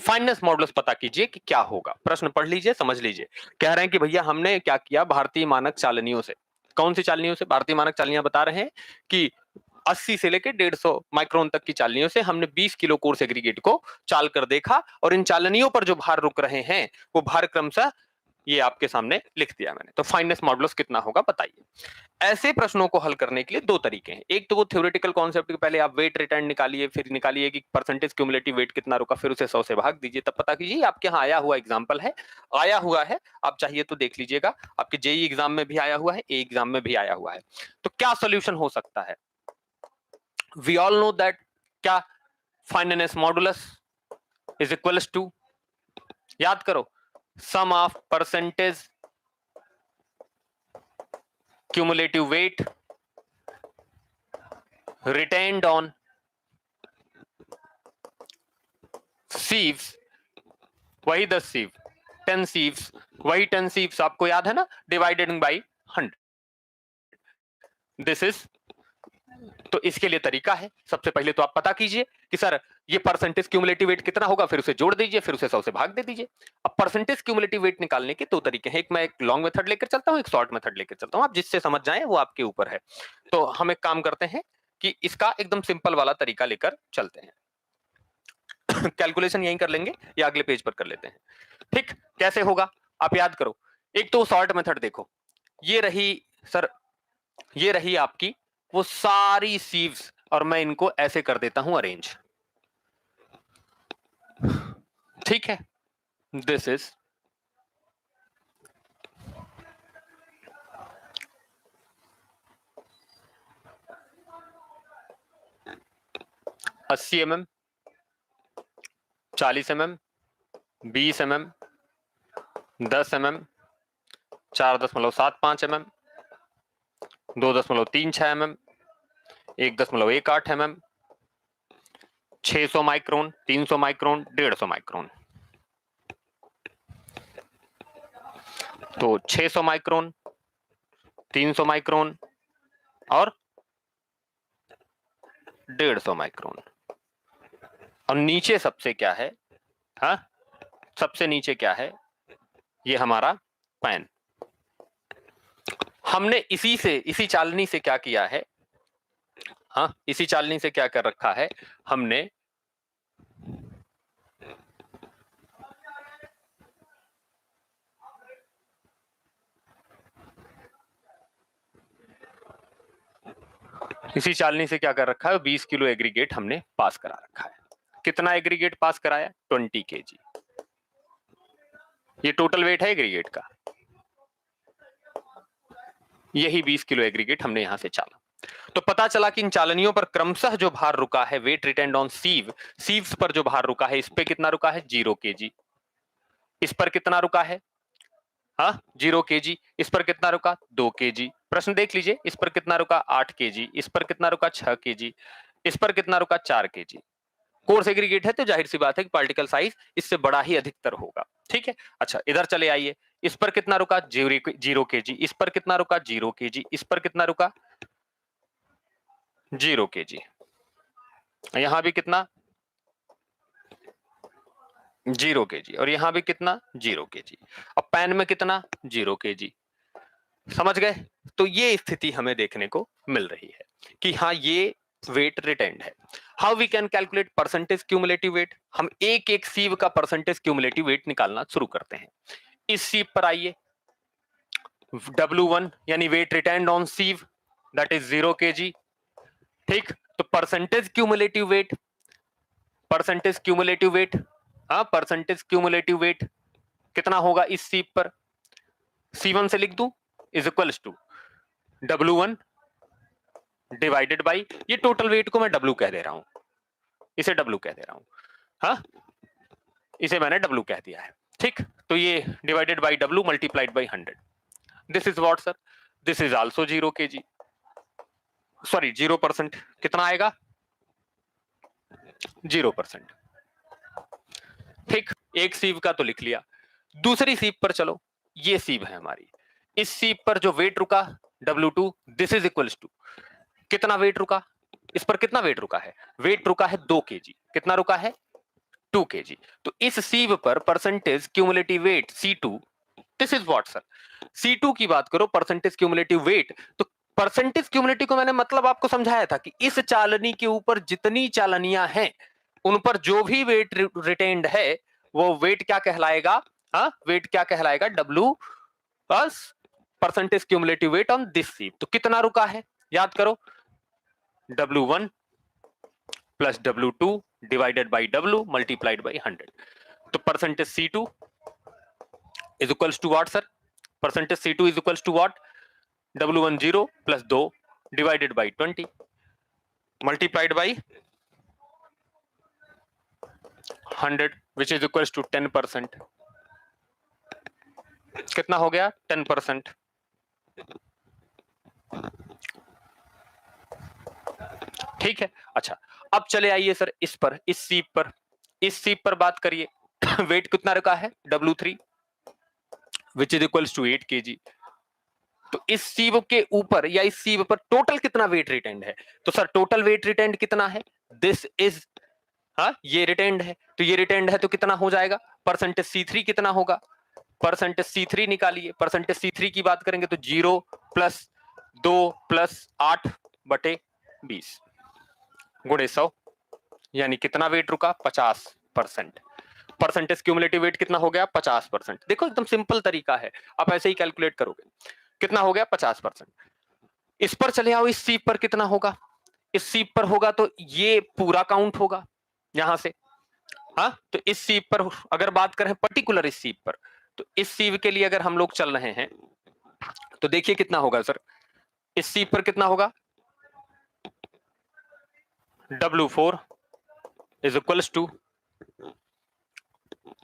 Fineness modulus पता कीजिए कि क्या होगा। प्रश्न पढ़ लीजिए, समझ लीजिए। कह रहे हैं कि भैया हमने क्या किया, भारतीय मानक चालनियों से, कौन सी चालनियों से, भारतीय मानक चालनियां बता रहे हैं कि 80 से लेकर 150 माइक्रोन तक की चालनियों से हमने 20 किलो कोर्स एग्रीगेट को चाल कर देखा, और इन चालनियों पर जो भार रुक रहे हैं वो भार क्रमशः ये आपके सामने लिख दिया मैंने। तो फाइननेस मॉडुलस कितना होगा बताइए। ऐसे प्रश्नों को हल करने के लिए दो तरीके हैं। एक तो वो थ्योरेटिकल कॉन्सेप्ट के पहले आप वेट रिटर्न निकालिए, फिर निकालिए कि परसेंटेज क्यूमुलेटिव वेट कितना रुका, फिर उसे 100 से भाग दीजिए, तब पता कीजिए। आपके यहाँ आया हुआ एग्जाम्पल है, आया हुआ है, आप चाहिए तो देख लीजिएगा। आपके जेई एग्जाम में भी आया हुआ है, ए एग्जाम में भी आया हुआ है। तो क्या सोल्यूशन हो सकता है? वी ऑल नो दैट, क्या fineness modulus is equals to, याद करो, sum of percentage cumulative weight retained on sieves, वही 10 सीव, 10 सीव्स, वही 10 सीव्स आपको याद है ना, डिवाइडेड बाई 100। दिस इज, तो इसके लिए तरीका है, सबसे पहले तो आप पता कीजिए कि सर ये परसेंटेज क्यूमुलेटिव वेट कितना होगा, फिर उसे जोड़ दीजिए, फिर उसे 100 से भाग दे दीजिए। अब परसेंटेज क्यूमुलेटिव वेट निकालने के दो तरीके हैं, एक मैं एक लॉन्ग मेथड लेकर चलता हूं, एक शॉर्ट मेथड लेकर चलता हूं, आप जिससे समझ जाएं वो आपके ऊपर है। तो हम एक काम करते हैं कि इसका एकदम सिंपल वाला तरीका लेकर चलते हैं। कैलकुलेशन यहीं कर लेंगे या अगले पेज पर कर लेते हैं। ठीक, कैसे होगा आप याद करो। एक तो शॉर्ट मेथड देखो, ये रही सर, ये रही आपकी वो सारी सीव्स, और मैं इनको ऐसे कर देता हूं अरेंज। ठीक है, this is 80 mm, 40 mm, 20 mm, 10 mm, 4.75 mm, 2.36 mm, 1.18 mm, 600 micron, 300 micron, 150 micron. तो 600 माइक्रोन, 300 माइक्रोन और 150 माइक्रोन। और नीचे सबसे क्या है? हाँ, सबसे नीचे क्या है? ये हमारा पैन। हमने इसी चालनी से क्या किया है? हाँ, इसी चालनी से क्या कर रखा है हमने? इसी चालनी से क्या कर रखा है? 20 किलो एग्रीगेट हमने पास करा रखा है। कितना एग्रीगेट पास कराया? 20 kg। ये टोटल वेट है एग्रीगेट का। यही 20 किलो एग्रीगेट हमने यहां से चाला। तो पता चला कि इन चालनियों पर क्रमशः जो भार रुका है, वेट रिटेंड ऑन सीव्स पर जो भार रुका है, इस पे कितना रुका है? 0 kg। इस पर कितना रुका है? हाँ, 0 kg। इस पर कितना रुका? 2 kg। प्रश्न देख लीजिए, इस पर कितना रुका? 8 kg। इस पर कितना रुका? 6 kg। इस पर कितना रुका? 4 kg। कोर्स एग्रीगेट है तो जाहिर सी बात है कि पार्टिकल साइज इससे बड़ा ही अधिकतर होगा। ठीक है, अच्छा इधर चले आइए। इस पर कितना रुका? 0 kg। इस पर कितना रुका? 0 kg। इस पर कितना रुका? 0 kg। यहां भी कितना? 0 kg। और यहां भी कितना? 0 kg। अब पैन में कितना? 0 kg। समझ गए? तो ये स्थिति हमें देखने को मिल रही है कि हाँ, ये वेट रिटेंड है। How we can calculate percentage cumulative weight? हम एक एक सीव का परसेंटेज क्यूमुलेटिव वेट निकालना शुरू करते हैं। इस सीव पर आइए, W1 यानी weight retained on sieve, that is 0 kg। ठीक, तो percentage cumulative weight, percentage cumulative weight, हाँ, परसेंटेज क्यूमुलेटिव वेट कितना होगा इस सीव पर? C1 से लिख दूं, is equals to W1 divided by, ये टोटल वेट को मैं W कह दे रहा हूं, इसे W कह दे रहा हूं। हाँ, इसे मैंने W कह दिया है। ठीक, तो ये divided by W multiplied by 100। This is what sir? This is also 0 kg, sorry 0%। कितना आएगा? 0%। ठीक, एक सीव का तो लिख लिया। दूसरी सीव पर चलो, ये सीव है हमारी। इस सीव पर जो वेट रुका W2, this is equals to कितना वेट रुका? इस पर कितना वेट रुका है? वेट रुका है 2 kg। कितना रुका है? 2 kg। तो इस सीव पर percentage cumulative weight C2, this is what sir? C2 की बात करो, परसेंटेज क्यूमुलेटिव वेट। तो परसेंटेज क्यूमुलेटिव को मैंने मतलब आपको समझाया था कि इस चालनी के ऊपर जितनी चालनियां हैं उन पर जो भी वेट रिटेन्ड है वो वेट क्या कहलाएगा? हाँ, वेट क्या कहलाएगा? W percentage cumulative weight on this sieve. तो कितना रुका है? याद करो, W1 plus W2 divided by W multiplied by 100। तो percentage C2 is equals to what sir? Percentage C2 is equals to what? W1 0 plus 2 divided by 20 multiplied by 100 which is equals to 10%। कितना हो गया? 10%। ठीक है, अच्छा अब चले आइए सर इस पर, इस सीप पर बात करिए। वेट कितना रखा है? W3 which is equals to 8 kg। तो इस सीव के ऊपर या इस सीव पर टोटल कितना वेट रिटेंड है? तो सर टोटल वेट रिटेंड कितना है? दिस इज, हाँ, ये रिटेंड है, तो ये रिटेंड है तो कितना हो जाएगा? परसेंटेज C3 कितना होगा? परसेंटेज C3 निकालिए। परसेंटेज C3 की बात करेंगे तो 0 प्लस 2 प्लस 8 बटे 20 गुणे 100, यानी कितना वेट रुका? 50%। परसेंटेज क्यूमुलेटिव वेट कितना हो गया? 50%। देखो एकदम सिंपल तरीका है, आप ऐसे ही कैलकुलेट करोगे। कितना हो गया? 50%। इस पर चले आओ, इस सीप पर कितना होगा? इस सीप पर होगा तो ये पूरा काउंट होगा यहां से। हाँ, तो इस सीप पर अगर बात करें पर्टिकुलर इस सीप पर, तो इस सीप के लिए अगर हम लोग चल रहे हैं तो देखिए कितना होगा सर? इस सीप पर कितना होगा? W4 इज इक्वल्स टू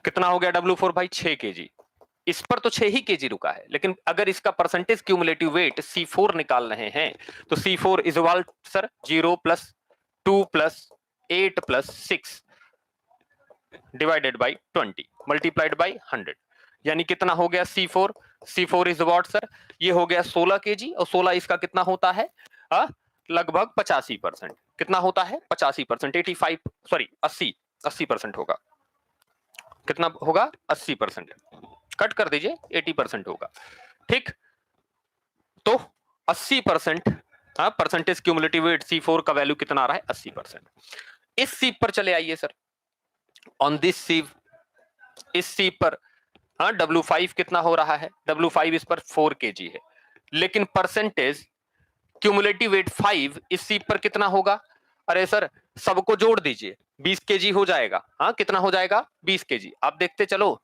कितना हो गया W4 भाई 6 kg। इस पर तो 6 ही kg रुका है, लेकिन अगर इसका परसेंटेज क्यूमुलेटिव वेट C4 निकाल रहे हैं तो C4 is equal sir 0 plus 2 plus 8 plus 6 divided by 20 multiplied by 100, यानी कितना हो गया C4। C4 is what sir, ये हो गया 16 kg, और 16 इसका कितना होता है लगभग 85%। कितना होता है 85%, 85 सॉरी 80% होगा। कितना होगा 80%, कट कर दीजिए 80% होगा, ठीक। तो 80% परसेंटेज क्यूमुलेटिव वेट C4 का वैल्यू कितना आ रहा है 80%। इस सीप पर चले आइए सर, ऑन दिस सीप, इस सीप पर W5 कितना हो रहा है, W5 इस पर 4 kg है, लेकिन परसेंटेज क्यूमुलेटिव वेट 5 इस सीप पर कितना होगा। अरे सर सबको जोड़ दीजिए 20 kg हो जाएगा। कितना हो जाएगा 20 kg, आप देखते चलो।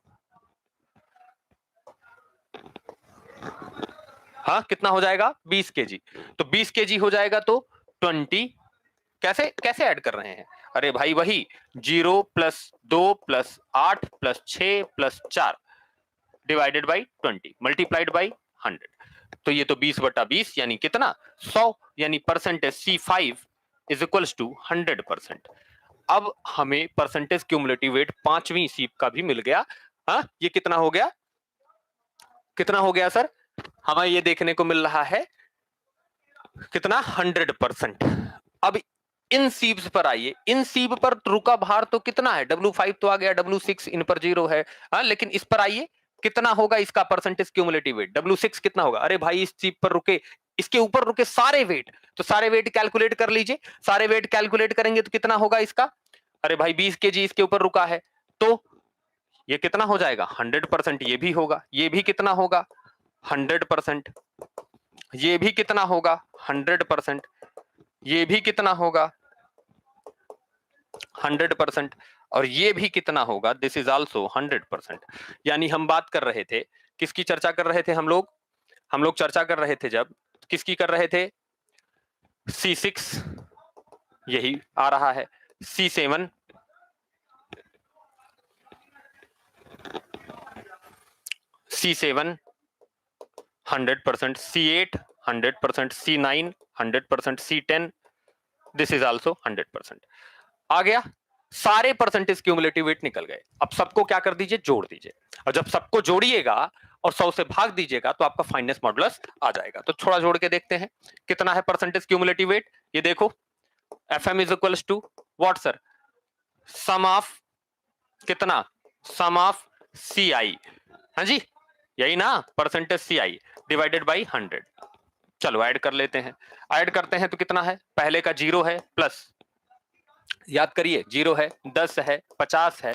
कितना हो जाएगा 20 kg, तो 20 kg हो जाएगा तो 20 कैसे कैसे ऐड कर रहे हैं। अरे भाई वही 0 plus 2 plus 8 plus 6 plus 4 divided by 20 multiplied by 100, तो ये तो 20/20 यानी कितना 100, यानी percentage C5 is equals to 100%। अब हमें परसेंटेज क्यूमुलेटिव वेट पांचवी सीप का भी मिल गया। ये कितना हो गया, कितना हो गया सर, हमें ये देखने को मिल रहा है कितना 100%। अब इन सीब्स पर आइए, इन सीब पर रुका भार तो कितना है, W5 तो आ गया, W6 इन पर 0 है। लेकिन इस पर आइए कितना होगा इसका परसेंटेज क्यूमुलेटिव वेट, W6 कितना होगा। अरे भाई इस सीब पर रुके, इसके ऊपर रुके सारे वेट, तो सारे वेट कैलकुलेट कर लीजिए। सारे वेट कैलकुलेट करेंगे तो कितना होगा इसका, अरे भाई 20 kg इसके ऊपर रुका है, तो ये कितना हो जाएगा 100%। ये भी होगा, ये भी कितना होगा 100%, ये भी कितना होगा 100%, ये भी कितना होगा 100%, और ये भी कितना होगा, दिस इज आल्सो 100%। यानी हम बात कर रहे थे, किसकी चर्चा कर रहे थे हम लोग चर्चा कर रहे थे जब, किसकी कर रहे थे, C6 यही आ रहा है, C7 100%, C8 100%, C9 100%, C10 this is also 100%। आ गया, सारे परसेंटेज क्यूमुलेटिव वेट निकल गए। अब सबको क्या कर दीजिए, जोड़ दीजिए, और जब सबको जोड़िएगा और 100 से भाग दीजिएगा तो आपका फाइनेस मॉडुलस आ जाएगा। तो थोड़ा जोड़ के देखते हैं कितना है परसेंटेज क्यूमुलेटिव वेट। ये देखो FM is equals to what sir, sum of कितना, सम ऑफ CI, हाँ जी यही ना, परसेंटेज CI डिवाइडेड बाई 100। चलो ऐड कर लेते हैं, ऐड करते हैं तो कितना है, पहले का 0 है प्लस, याद करिए 0 है, 10 है, 50 है,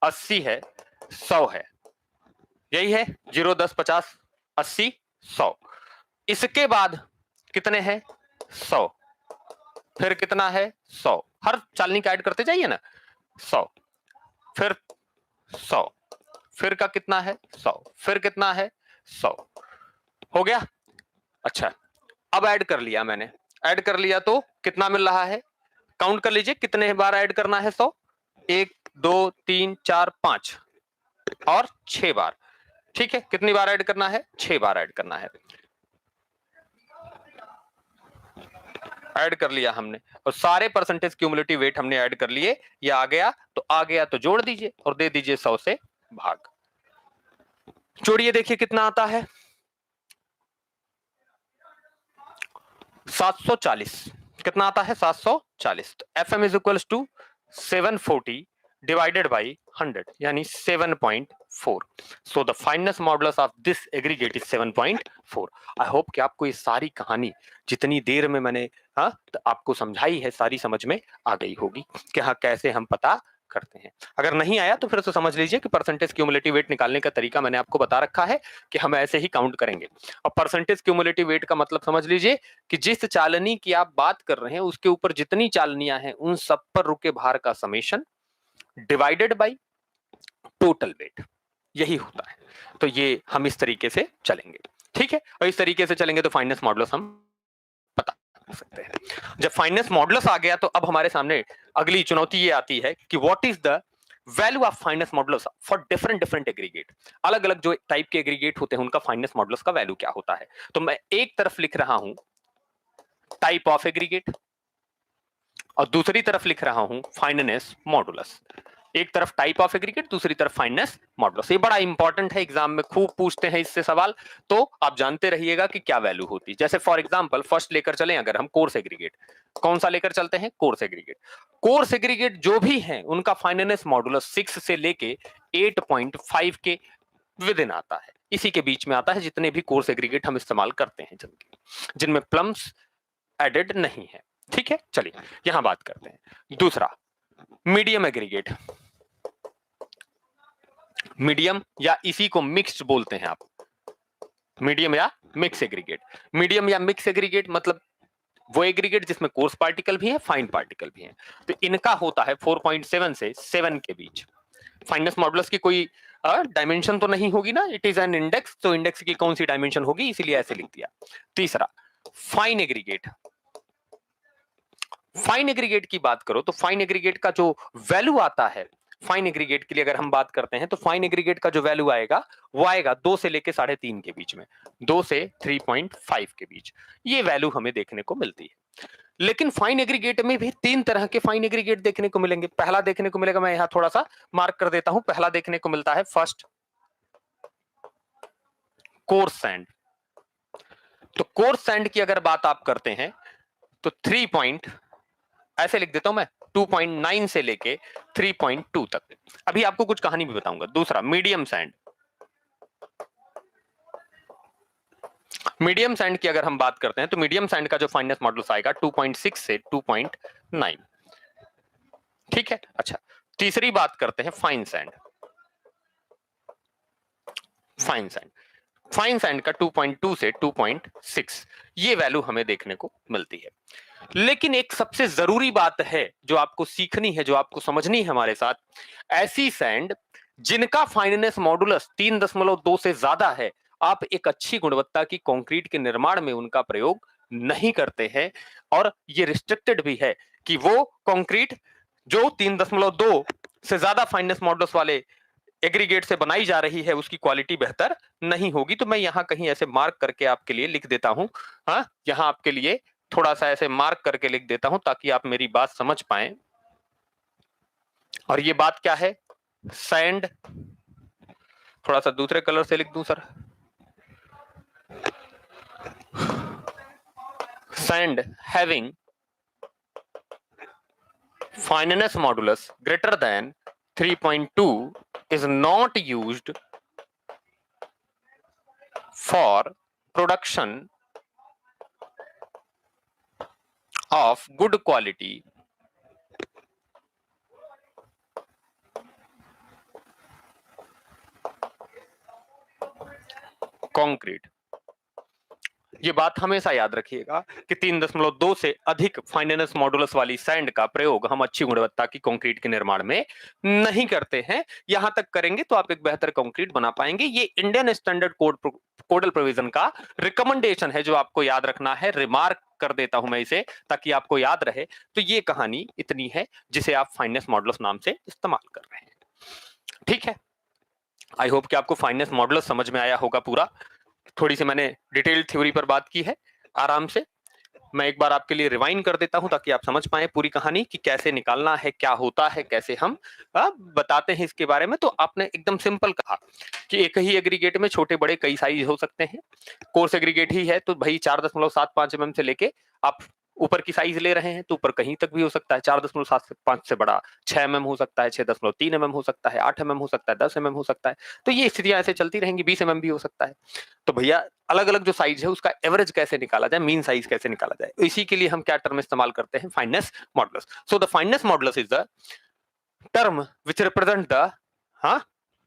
80 है, 100 है, यही है 0 10 50 80 100। इसके बाद कितने हैं 100, फिर कितना है 100, हर चालनी का ऐड करते जाइए ना, 100 फिर 100 फिर का कितना है 100 फिर कितना है 100, हो गया। अच्छा अब ऐड कर लिया मैंने, ऐड कर लिया तो कितना मिल रहा है, काउंट कर लीजिए कितने बार ऐड करना है 100, 1 2 3 4 5 और 6 बार, ठीक है। कितनी बार ऐड करना है, 6 बार ऐड करना है। ऐड कर लिया हमने, और सारे परसेंटेज क्यूमुलेटिव वेट हमने ऐड कर लिए। ये आ गया तो जोड़ दीजिए और दे दीजिए 100 से भाग। जोड़िए देखिए कितना आता है 740, कितना आता है 740। तो FM is equals to 740 divided by 100 यानी 7.4। So the fineness modulus of this aggregate is 7.4। I hope कि आपको ये सारी कहानी जितनी देर में मैंने तो आपको समझाई है सारी समझ में आ गई होगी कि कैसे हम पता करते हैं। अगर नहीं आया तो फिर से समझ लीजिए कि परसेंटेज क्यूमुलेटिव वेट निकालने का तरीका मैंने आपको बता रखा है कि हम ऐसे ही काउंट करेंगे। और परसेंटेज क्यूमुलेटिव वेट का मतलब समझ लीजिए कि जिस चालनी की आप बात कर रहे हैं उसके ऊपर जितनी चालनियां हैं उन सब पर रुके भार का summation divided by total weight, यही होता है। तो ये हम इस तरीके से चलेंगे, ठीक है। और इस तरीके से चलेंगे तो फाइनेस मॉडुलस हम पता कर सकते हैं। जब फाइनेस मॉडुलस आ गया तो अब हमारे सामने अगली चुनौती ये आती है कि what is the value of finance modulus for different different aggregate, अलग अलग जो टाइप के एग्रीगेट होते हैं उनका फाइनेंस मॉडुलस का वैल्यू क्या होता है। तो मैं एक तरफ लिख रहा हूं टाइप ऑफ एग्रीगेट और दूसरी तरफ लिख रहा हूं फाइनेंस मॉडुलस। एक तरफ टाइप ऑफ एग्रीगेट, दूसरी तरफ फाइनेंस मॉडुलस। ये बड़ा इंपॉर्टेंट है, एग्जाम में खूब पूछते हैं इससे सवाल, तो आप जानते रहिएगा कि क्या वैल्यू होती है। जैसे फॉर एग्जांपल फर्स्ट लेकर चलें अगर हम कोर्स एग्रीगेट, कौन सा लेकर चलते हैं? Coarse aggregate. कोर्स एग्रीगेट जो भी है उनका फाइनेंस मॉडुलस 6 से लेके 8.5 के विद इन आता है, इसी के बीच में आता है जितने भी कोर्स एग्रीगेट हम इस्तेमाल करते हैं जिनमें प्लम्स एडेड नहीं है। ठीक है, चलिए यहां बात करते हैं। दूसरा मीडियम एग्रीगेट, मीडियम या इसी को मिक्स्ड बोलते हैं आप, मीडियम या मिक्स एग्रीगेट। मीडियम या मिक्स एग्रीगेट मतलब वो एग्रीगेट जिसमें कोर्स पार्टिकल भी है, फाइन पार्टिकल भी है। तो इनका होता है 4.7 से 7 के बीच। फाइनेंस मॉडुलस की कोई डायमेंशन तो नहीं होगी ना, इट इज एन इंडेक्स, तो इंडेक्स की कौन सी डायमेंशन होगी, इसीलिए ऐसे लिख दिया। तीसरा फाइन एग्रीगेट। फाइन एग्रीगेट की बात करो तो फाइन एग्रीगेट का जो वैल्यू आता है, फाइन एग्रीगेट के लिए अगर हम बात करते हैं तो फाइन एग्रीगेट का जो वैल्यू आएगा वो आएगा 2 से लेके 3.5 के बीच में, 2 से 3.5 के बीच ये वैल्यू हमें देखने को मिलती है। लेकिन फाइन एग्रीगेट में भी 3 तरह के फाइन एग्रीगेट देखने को मिलेंगे। पहला देखने को मिलेगा, मैं यहां थोड़ा सा मार्क कर देता हूं, पहला देखने को मिलता है फर्स्ट कोर्स सैंड। तो कोर्स सैंड की अगर बात आप करते हैं तो 3 पॉइंट ऐसे लिख देता हूं मैं, 2.9 से लेके 3.2 तक। अभी आपको कुछ कहानी भी बताऊंगा। दूसरा मीडियम सैंड, मीडियम सैंड की अगर हम बात करते हैं तो मीडियम सैंड का जो फाइनेंस मॉडुलस आएगा 2.6 से 2.9। ठीक है, अच्छा तीसरी बात करते हैं fine sand. Fine sand, fine sand का 2.2 से 2.6 ये वैल्यू हमें देखने को मिलती है। लेकिन एक सबसे जरूरी बात है जो आपको सीखनी है, जो आपको समझनी है हमारे साथ, ऐसी सैंड जिनका फाइनेंस मॉडुलस 3.2 से ज्यादा है, आप एक अच्छी गुणवत्ता की कंक्रीट के निर्माण में उनका प्रयोग नहीं करते हैं। और ये रिस्ट्रिक्टेड भी है कि वो कंक्रीट जो 3.2 से ज्यादा फाइनेंस मॉडुलस वाले एग्रीगेट से बनाई जा रही है उसकी क्वालिटी बेहतर नहीं होगी। तो मैं यहां कहीं ऐसे मार्क करके आपके लिए लिख देता हूं, हाँ यहां आपके लिए थोड़ा सा ऐसे मार्क करके लिख देता हूं ताकि आप मेरी बात समझ पाएं। और ये बात क्या है? सैंड, थोड़ा सा दूसरे कलर से लिख दूं sir, sand having finance modulus greater than 3.2 is not used for production of good quality concrete। ये बात हमेशा याद रखिएगा कि 3.2 से अधिक फाइनेंस मॉडुलस वाली सैंड का प्रयोग हम अच्छी गुणवत्ता की कंक्रीट के निर्माण में नहीं करते हैं। यहां तक करेंगे तो आप एक बेहतर कंक्रीट बना पाएंगे। ये इंडियन स्टैंडर्ड कोडल प्रोविजन का रिकमेंडेशन है जो आपको याद रखना है। रिमार्क कर देता हूं मैं इसे ताकि आपको याद रहे। तो ये कहानी इतनी है जिसे आप फाइनेंस मॉडुलस नाम से इस्तेमाल कर रहे हैं। ठीक है, आई होप कि आपको फाइनेंस मॉडुलस समझ में आया होगा पूरा। थोड़ी सी मैंने डिटेल थ्योरी पर बात की है आराम से। मैं एक बार आपके लिए रिवाइंड कर देता हूं ताकि आप समझ पाए पूरी कहानी कि कैसे निकालना है, क्या होता है, कैसे हम बताते हैं इसके बारे में। तो आपने एकदम सिंपल कहा कि एक ही एग्रीगेट में छोटे बड़े कई साइज हो सकते हैं। कोर्स एग्रीगेट ही है तो भाई 4.75 mm से लेके आप ऊपर की साइज ले रहे हैं तो ऊपर कहीं तक भी हो सकता है। 4.75 से बड़ा 6 mm हो सकता है, 6.3 mm हो सकता है, 8 mm हो सकता है, 10 mm हो सकता है। तो ये स्थितियां ऐसे चलती रहेंगी। 20 mm भी हो सकता है। तो भैया अलग अलग जो साइज है उसका एवरेज कैसे निकाला जाए, मीन साइज कैसे निकाला जाए, इसी के लिए हम क्या टर्म इस्तेमाल करते हैं? Finance modulus. So the fineness modulus is the term which represent the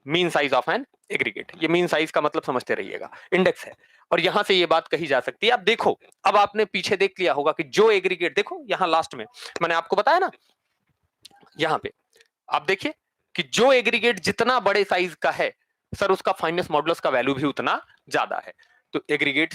mean size of an aggregate. ये मीन साइज का मतलब समझते रहिएगा, इंडेक्स है। और यहां से ये बात कही जा सकती है। अब देखो, अब आपने पीछे देख लिया होगा कि जो एग्रीगेट, देखो यहां लास्ट में मैंने आपको बताया ना, यहां पे आप देखिए कि जो एग्रीगेट जितना बड़े साइज का है सर उसका फाइनेंस मॉडुलस का वैल्यू भी उतना ज्यादा है। तो एग्रीगेट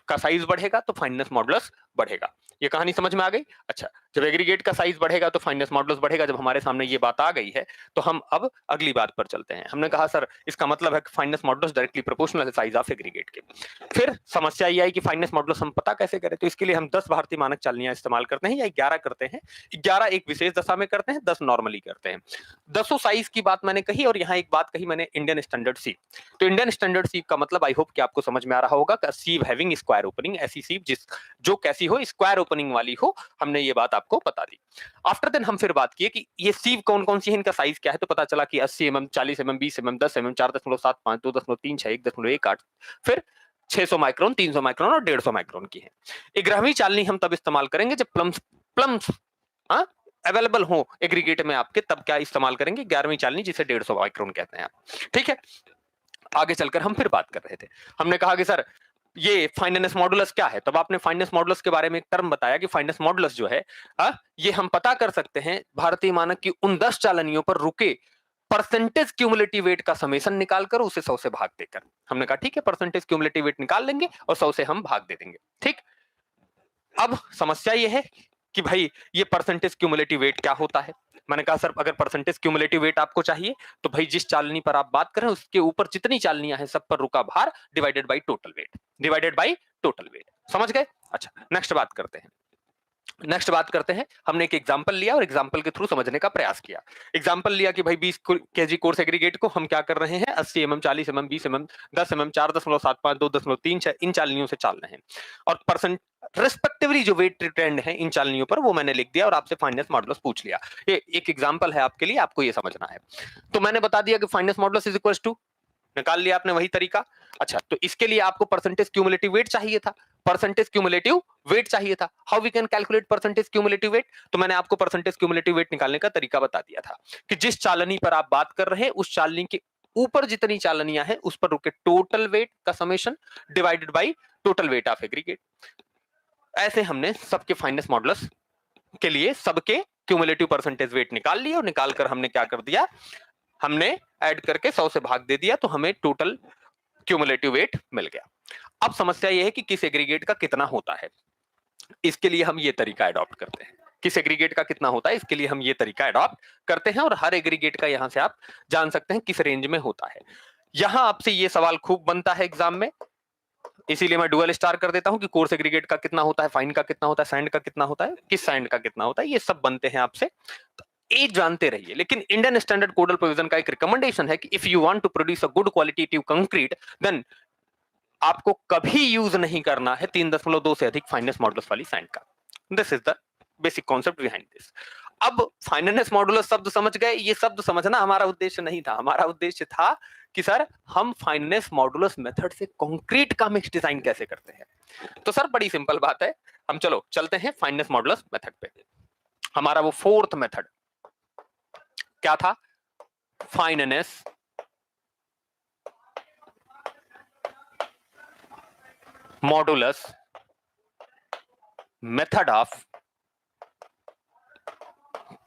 का साइज बढ़ेगा तो फाइनेंस मॉडुलस बढ़ेगा। ये कहानी समझ में आ गई? अच्छा, जब एग्रीगेट का साइज बढ़ेगा तो फाइनेंस मॉडुलस बढ़ेगा। जब हमारे सामने ये बात आ गई है तो हम अब अगली बात पर चलते हैं। हमने कहा सर इसका मतलब है कि फाइनेंस मॉडुलस डायरेक्टली प्रोपोर्शनल है साइज ऑफ एग्रीगेट के। फिर समस्या ये आई कि फाइनेंस मॉडुलस हम पता कैसे करें? तो इसके लिए हम 10 भारतीय मानक चालनियां इस्तेमाल करते हैं या 11 करते हैं। 11 एक विशेष दशा में करते हैं, 10 नॉर्मली करते हैं। 10 साइज की बात मैंने कही और यहाँ एक बात कही मैंने इंडियन स्टैंडर्ड सीव। तो इंडियन स्टैंडर्ड सीव का मतलब आई होप कि आपको समझ में आ रहा होगा कि सीव हैविंग स्क्वायर ओपनिंग, ऐसी सीव जिस जो कैसी हो, स्क्वायर ओपनिंग वाली हो। हमने ये बात आपको बता दी। आफ्टर देन हम फिर बात किए कि ये सीव कौन कौन सी है, इनका साइज क्या है। तो पता चला कि 80 एमएम, 40 एमएम, 20 एमएम, 10 एमएम, 4.75, 2.36, 1.18, फिर 600 माइक्रोन, 300 माइक्रोन और 150 माइक्रोन की है। 11वीं चालनी हम तब इस्तेमाल करेंगे जब प्लम्स अवेलेबल हो एग्रीगेट में आपके, तब क्या इस्तेमाल करेंगे? 11वीं चालनी, जिसे 150 माइक्रोन कहते हैं आप। ठीक है, आगे चलकर हम फिर बात कर रहे थे। हमने कहा कि सर ये फाइनेंस मॉडुलस क्या है? तब आपने फाइनेंस मॉडुलस के बारे में एक टर्म बताया कि फाइनेंस मॉडुलस जो है ये हम पता कर सकते हैं भारतीय मानक की उन 10 चालनियों पर रुके परसेंटेज क्यूमुलेटिव वेट का समेशन निकालकर उसे 100 से भाग देकर। हमने कहा ठीक है, परसेंटेज क्यूमुलेटिव वेट निकाल लेंगे और 100 से हम भाग दे देंगे। ठीक, अब समस्या ये है कि भाई ये परसेंटेज क्यूमुलेटिव वेट क्या होता है? मैंने कहा सर अगर परसेंटेज क्यूमुलेटिव वेट आपको चाहिए तो भाई जिस चालनी पर आप बात कर रहे हैं उसके ऊपर जितनी चालनियां हैं सब पर रुका भार divided by total weight, divided by total weight. समझ गए? अच्छा, नेक्स्ट बात करते हैं। हमने एक एग्जांपल लिया और एग्जांपल के थ्रू समझने का प्रयास किया। एग्जांपल लिया कि भाई 20 केजी कोर्स एग्रीगेट को हम क्या कर रहे हैं? 80 एमएम, 40 एमएम, 20 एमएम, 10 एमएम, 4.75, 2.36 इन चालनियों से चाल रहे हैं और परसेंट रेस्पेक्टिवली जो वेट ट्रेंड है इन चालनियों पर वो मैंने लिख दिया और आपसे फाइनेंस मॉडुलस पूछ लिया। ये एक एग्जांपल है आपके लिए, आपको ये समझना है। तो मैंने बता दिया कि finance modulus is equal to, निकाल लिया आपने वही तरीका। अच्छा, तो इसके लिए आपको परसेंटेज क्यूमुलेटिव वेट चाहिए था, परसेंटेज क्यूमुलेटिव वेट चाहिए था। How we can calculate percentage cumulative weight? तो मैंने आपको परसेंटेज क्यूमुलेटिव वेट निकालने का तरीका बता दिया था कि जिस चालनी पर आप बात कर रहे हैं उस चालनी के ऊपर जितनी चालनियां हैं उस पर रुके टोटल वेट का summation divided by total weight of aggregate. ऐसे हमने सबके फाइनेंस मॉडुलस के लिए सबके क्यूमुलेटिव परसेंटेज वेट निकाल लिए और निकालकर हमने क्या कर दिया? हमने ऐड करके 100 से भाग दे दिया तो हमें टोटल क्यूमुलेटिव वेट मिल गया। अब समस्या यह है कि किस एग्रीगेट का कितना होता है, इसके लिए हम ये तरीका अडॉप्ट करते हैं। किस एग्रीगेट का कितना होता है इसके लिए हम ये तरीका अडॉप्ट करते हैं और हर एग्रीगेट का यहां से आप जान सकते हैं किस रेंज में होता है। यहां आपसे ये सवाल खूब बनता है एग्जाम में, इसीलिए मैं डुअल स्टार कर देता हूं कि कोर्स एग्रीगेट का कितना होता है, फाइन का कितना होता है, सैंड का कितना होता है, किस सैंड का कितना होता है, ये सब बनते हैं आपसे। तो ये जानते रहिए। लेकिन इंडियन स्टैंडर्ड कोडल प्रोविजन का एक रिकमेंडेशन है कि if you want to produce a good qualitative concrete then आपको कभी यूज नहीं करना है 3.2 से अधिक फाइनेंस मॉडुलस वाली सैंड का। This is the basic concept behind this. अब फाइनेंस मॉडुलस शब्द समझ गए, ये शब्द समझना हमारा उद्देश्य नहीं था। हमारा उद्देश्य था कि सर हम फाइनेंस मॉडुलस मेथड से कंक्रीट का मिक्स डिजाइन कैसे करते हैं। तो सर बड़ी सिंपल बात है, हम चलो चलते हैं फाइनेंस मॉडुलस मेथड पे। हमारा वो फोर्थ मेथड क्या था? Finance modulus method of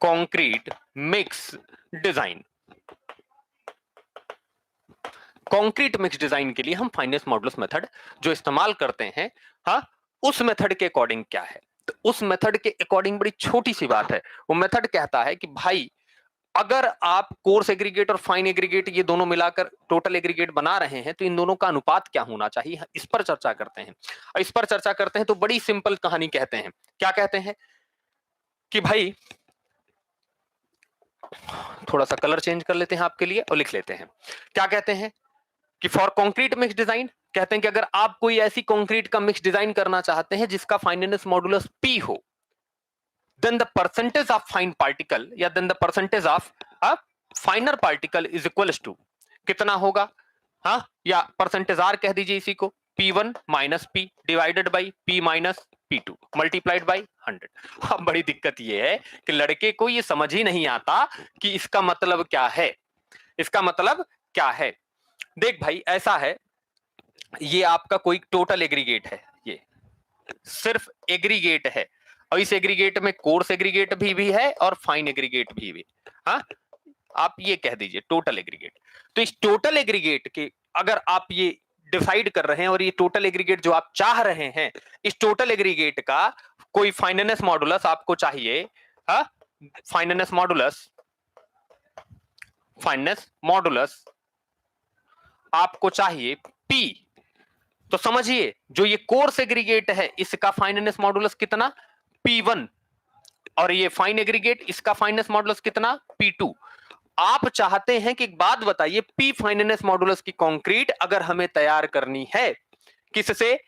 concrete mix design. Concrete mix design के लिए हम फाइनेंस मॉडुलस मेथड जो इस्तेमाल करते हैं, उस मेथड के अकॉर्डिंग क्या है? तो उस मेथड के अकॉर्डिंग बड़ी छोटी सी बात है। वो मेथड कहता है कि भाई अगर आप कोर्स एग्रीगेट और फाइन एग्रीगेट ये दोनों मिलाकर टोटल एग्रीगेट बना रहे हैं तो इन दोनों का अनुपात क्या होना चाहिए, इस पर चर्चा करते हैं। और इस पर चर्चा करते हैं तो बड़ी सिंपल कहानी कहते हैं। क्या कहते हैं कि भाई थोड़ा सा कलर चेंज कर लेते हैं आपके लिए और लिख लेते हैं। क्या कहते हैं कि फॉर कंक्रीट मिक्स डिजाइन, कहते हैं कि अगर आप कोई ऐसी कंक्रीट का मिक्स डिजाइन करना चाहते हैं जिसका फाइनेंस मॉडुलस P हो, then the percentage of fine particle या then the percentage of a finer particle is equals to कितना होगा? या परसेंटेज R कह दीजिए इसी को, P1 minus P divided by P minus P2 multiplied by 100। अब बड़ी दिक्कत ये है कि लड़के को ये समझ ही नहीं आता कि इसका मतलब क्या है। इसका मतलब क्या है? देख भाई ऐसा है, ये आपका कोई टोटल एग्रीगेट है, ये सिर्फ एग्रीगेट है और इस एग्रीगेट में कोर्स एग्रीगेट भी है और फाइन एग्रीगेट भी। आप ये कह दीजिए टोटल एग्रीगेट। तो इस टोटल एग्रीगेट के अगर आप ये डिसाइड कर रहे हैं और ये टोटल एग्रीगेट जो आप चाह रहे हैं, इस टोटल एग्रीगेट का कोई फाइनेंस मॉडुलस आपको चाहिए। फाइनेंस मॉडुलस आपको चाहिए P। तो समझिए जो ये कोर्स एग्रीगेट है इसका फाइनेंस मॉडुलस कितना, P1, और ये फाइन एग्रीगेट इसका फाइनेंस मॉडुलस कितना, P2। आप चाहते हैं कि एक बात बताइए, P फाइनेंस मॉडुलस की कंक्रीट अगर हमें तैयार करनी है किससे,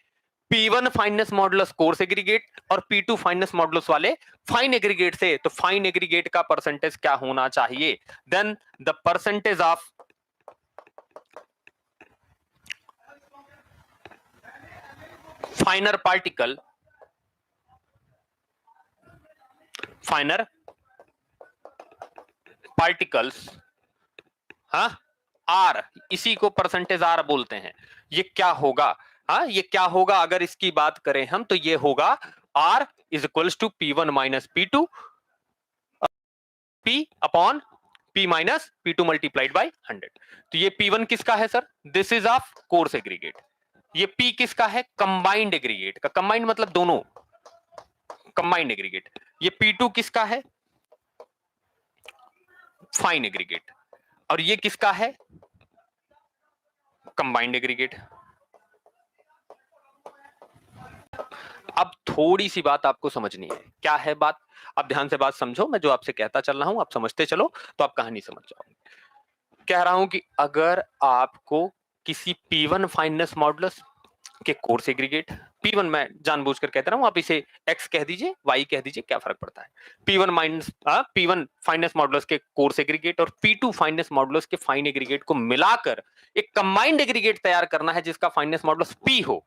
P1 finance modulus course aggregate और P2 फाइनेंस मॉडुलस वाले फाइन एग्रीगेट से, तो फाइन एग्रीगेट का परसेंटेज क्या होना चाहिए, then the percentage of finer particles R, इसी को परसेंटेज आर बोलते हैं। ये क्या होगा, ये क्या होगा अगर इसकी बात करें हम, तो ये होगा R is equals to P1 minus P2 P upon P minus P2 multiplied by 100। तो ये P1 किसका है sir, this is of course aggregate. ये P किसका है, कंबाइंड एग्रीगेट का, कंबाइंड मतलब दोनों, कंबाइंड एग्रीगेट। ये P2 किसका है, फाइन एग्रीगेट, और ये किसका है, कंबाइंड एग्रीगेट। अब थोड़ी सी बात आपको समझनी है, क्या है बात, अब ध्यान से बात समझो, मैं जो आपसे कहता चल रहा हूं आप समझते चलो तो आप कहानी समझ जाओगे। कह रहा हूं कि अगर आपको किसी P1 फाइनेंस मॉडुलस के कोर्स एग्रीगेट, P1 मैं जानबूझकर कहता रहा हूं, आप इसे X कह दीजिए, Y कह दीजिए, क्या फर्क पड़ता है, P1 फाइनेंस मॉडुलस के कोर्स एग्रीगेट और P2 फाइनेंस मॉडुलस के फाइन एग्रीगेट को मिलाकर एक कंबाइंड एग्रीगेट तैयार करना है जिसका फाइनेंस मॉडुलस P हो।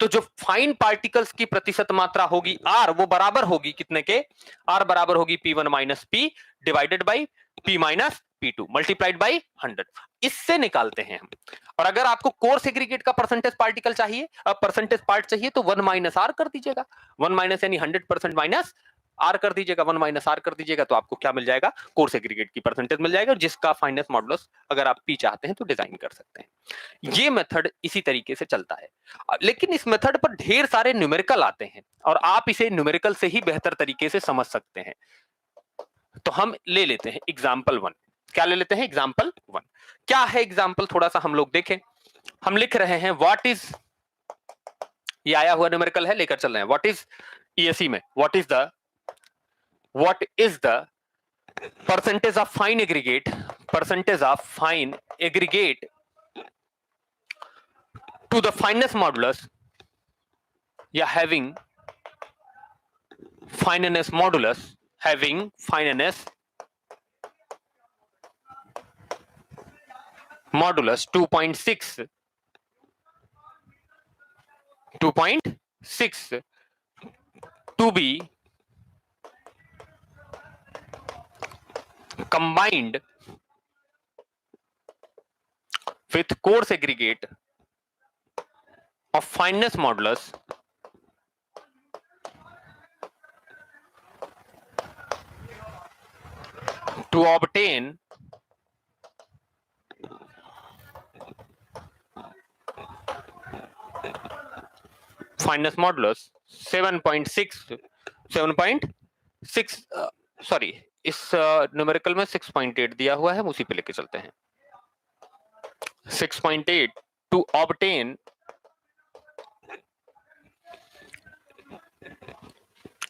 तो जो फाइन पार्टिकल्स की प्रतिशत मात्रा होगी R, वो बराबर होगी कितने के, R बराबर होगी P1 minus P divided by P minus P2 multiplied by 100। इससे निकालते हैं हम। और अगर आपको कोर्स एग्रीगेट का परसेंटेज पार्टिकल चाहिए, परसेंटेज पार्ट चाहिए, तो 1 माइनस R कर दीजिएगा, 1 माइनस यानी 100% माइनस R कर दीजिएगा, 1 माइनस R कर दीजिएगा, तो आपको क्या मिल जाएगा, कोर्स एग्रीगेट की परसेंटेज मिल जाएगा, जिसका फाइनेंस मॉडुलस अगर आप P चाहते हैं तो डिजाइन कर सकते हैं। ये मेथड इसी तरीके से चलता है, लेकिन इस मेथड पर ढेर सारे न्यूमेरिकल आते हैं और आप इसे न्यूमेरिकल से ही बेहतर तरीके से समझ सकते हैं। तो हम ले लेते हैं एग्जाम्पल 1। क्या ले लेते हैं, एग्जाम्पल 1। क्या है एग्जाम्पल, थोड़ा सा हम लोग देखें। हम लिख रहे हैं व्हाट इज, ये आया हुआ न्यूमेरिकल है, लेकर चल रहे हैं, व्हाट इज ESE में, what is the percentage of fine aggregate to the fineness modulus, या having fineness modulus 2.6 to be combined with coarse aggregate of fineness modulus to obtain fineness modulus 7.6 sorry, इस न्यूमेरिकल में 6.8 दिया हुआ है, उसी पे लेके चलते हैं। 6.8 to obtain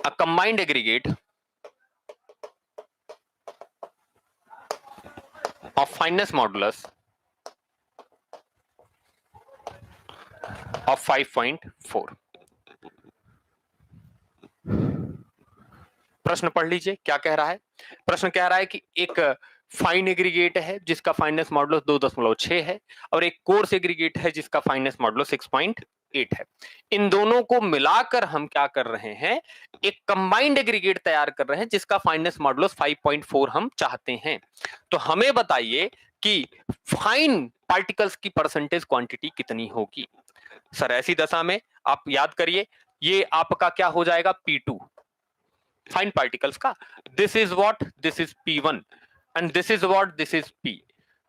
a combined aggregate of fineness modulus of 5.4। प्रश्न पढ़ लीजिए क्या कह रहा है। प्रश्न कह रहा है कि एक फाइन एग्रीगेट है जिसका फाइनेंस मॉडुलस 2.6 है और एक कोर्स एग्रीगेट है जिसका फाइनेंस मॉडुलस 6.8 है। इन दोनों को मिलाकर हम क्या कर रहे हैं, एक कंबाइंड एग्रीगेट तैयार कर रहे हैं जिसका फाइनेंस मॉडुलस 5.4 हम चाहते हैं। तो हमें बताइए कि फाइन पार्टिकल्स की परसेंटेज क्वांटिटी कितनी होगी। सर ऐसी दशा में आप याद करिए, ये आपका क्या हो जाएगा, P2 फाइन पार्टिकल्स का, this is what, this is P1 and this is what, this is P।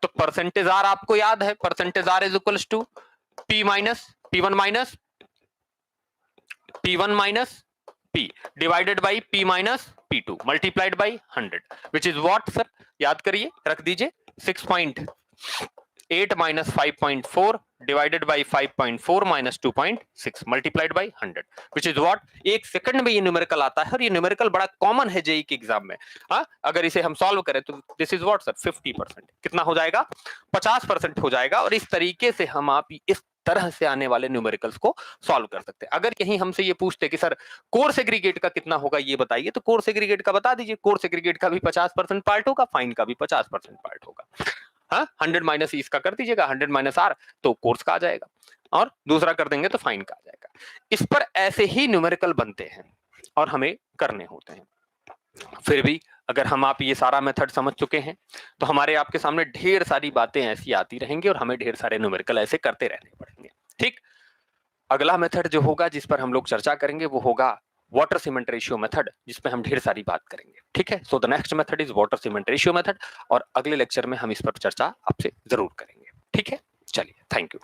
तो परसेंटेज आर आपको याद है, percentage R is equals to P minus P1 minus P1 minus P divided by P minus P2 multiplied by 100 which is what sir, याद करिए, रख दीजिए 6.8 minus 5.4 divided by 5.4 minus 2.6 multiplied by 100 which is what, एक सेकंड में ये न्यूमेरिकल आता है और ये न्यूमेरिकल बड़ा कॉमन है जेई के एग्जाम में। हाँ, अगर इसे हम सॉल्व करें तो दिस इज व्हाट सर 50%, कितना हो जाएगा 50% हो जाएगा। और इस तरीके से हम आप इस तरह से आने वाले न्यूमेरिकल्स को सॉल्व कर सकते हैं। अगर कहीं हमसे ये पूछते कि सर कोर सेग्रीगेट का कितना होगा ये बताइए, तो कोर सेग्रीगेट का बता दीजिए, कोर सेग्रीगेट का भी 50% पार्ट होगा, फाइन का भी 50% पार्ट होगा। हाँ, 100 माइनस इसका कर दीजिएगा, 100 माइनस आर तो कोर्स का आ जाएगा, और दूसरा कर देंगे तो फाइन का आ जाएगा। इस पर ऐसे ही न्यूमेरिकल बनते हैं और हमें करने होते हैं। फिर भी अगर हम आप ये सारा मेथड समझ चुके हैं तो हमारे आपके सामने ढेर सारी बातें ऐसी आती रहेंगी और हमें ढेर सारे न्यूमेरिकल ऐसे करते रहने पड़ेंगे। ठीक, अगला मेथड जो होगा जिस पर हम लोग चर्चा करेंगे वो होगा वाटर सीमेंट रेशियो मेथड, जिसमें हम ढेर सारी बात करेंगे। ठीक है, सो the next method is water cement ratio method, और अगले लेक्चर में हम इस पर चर्चा आपसे जरूर करेंगे। ठीक है, चलिए, थैंक यू।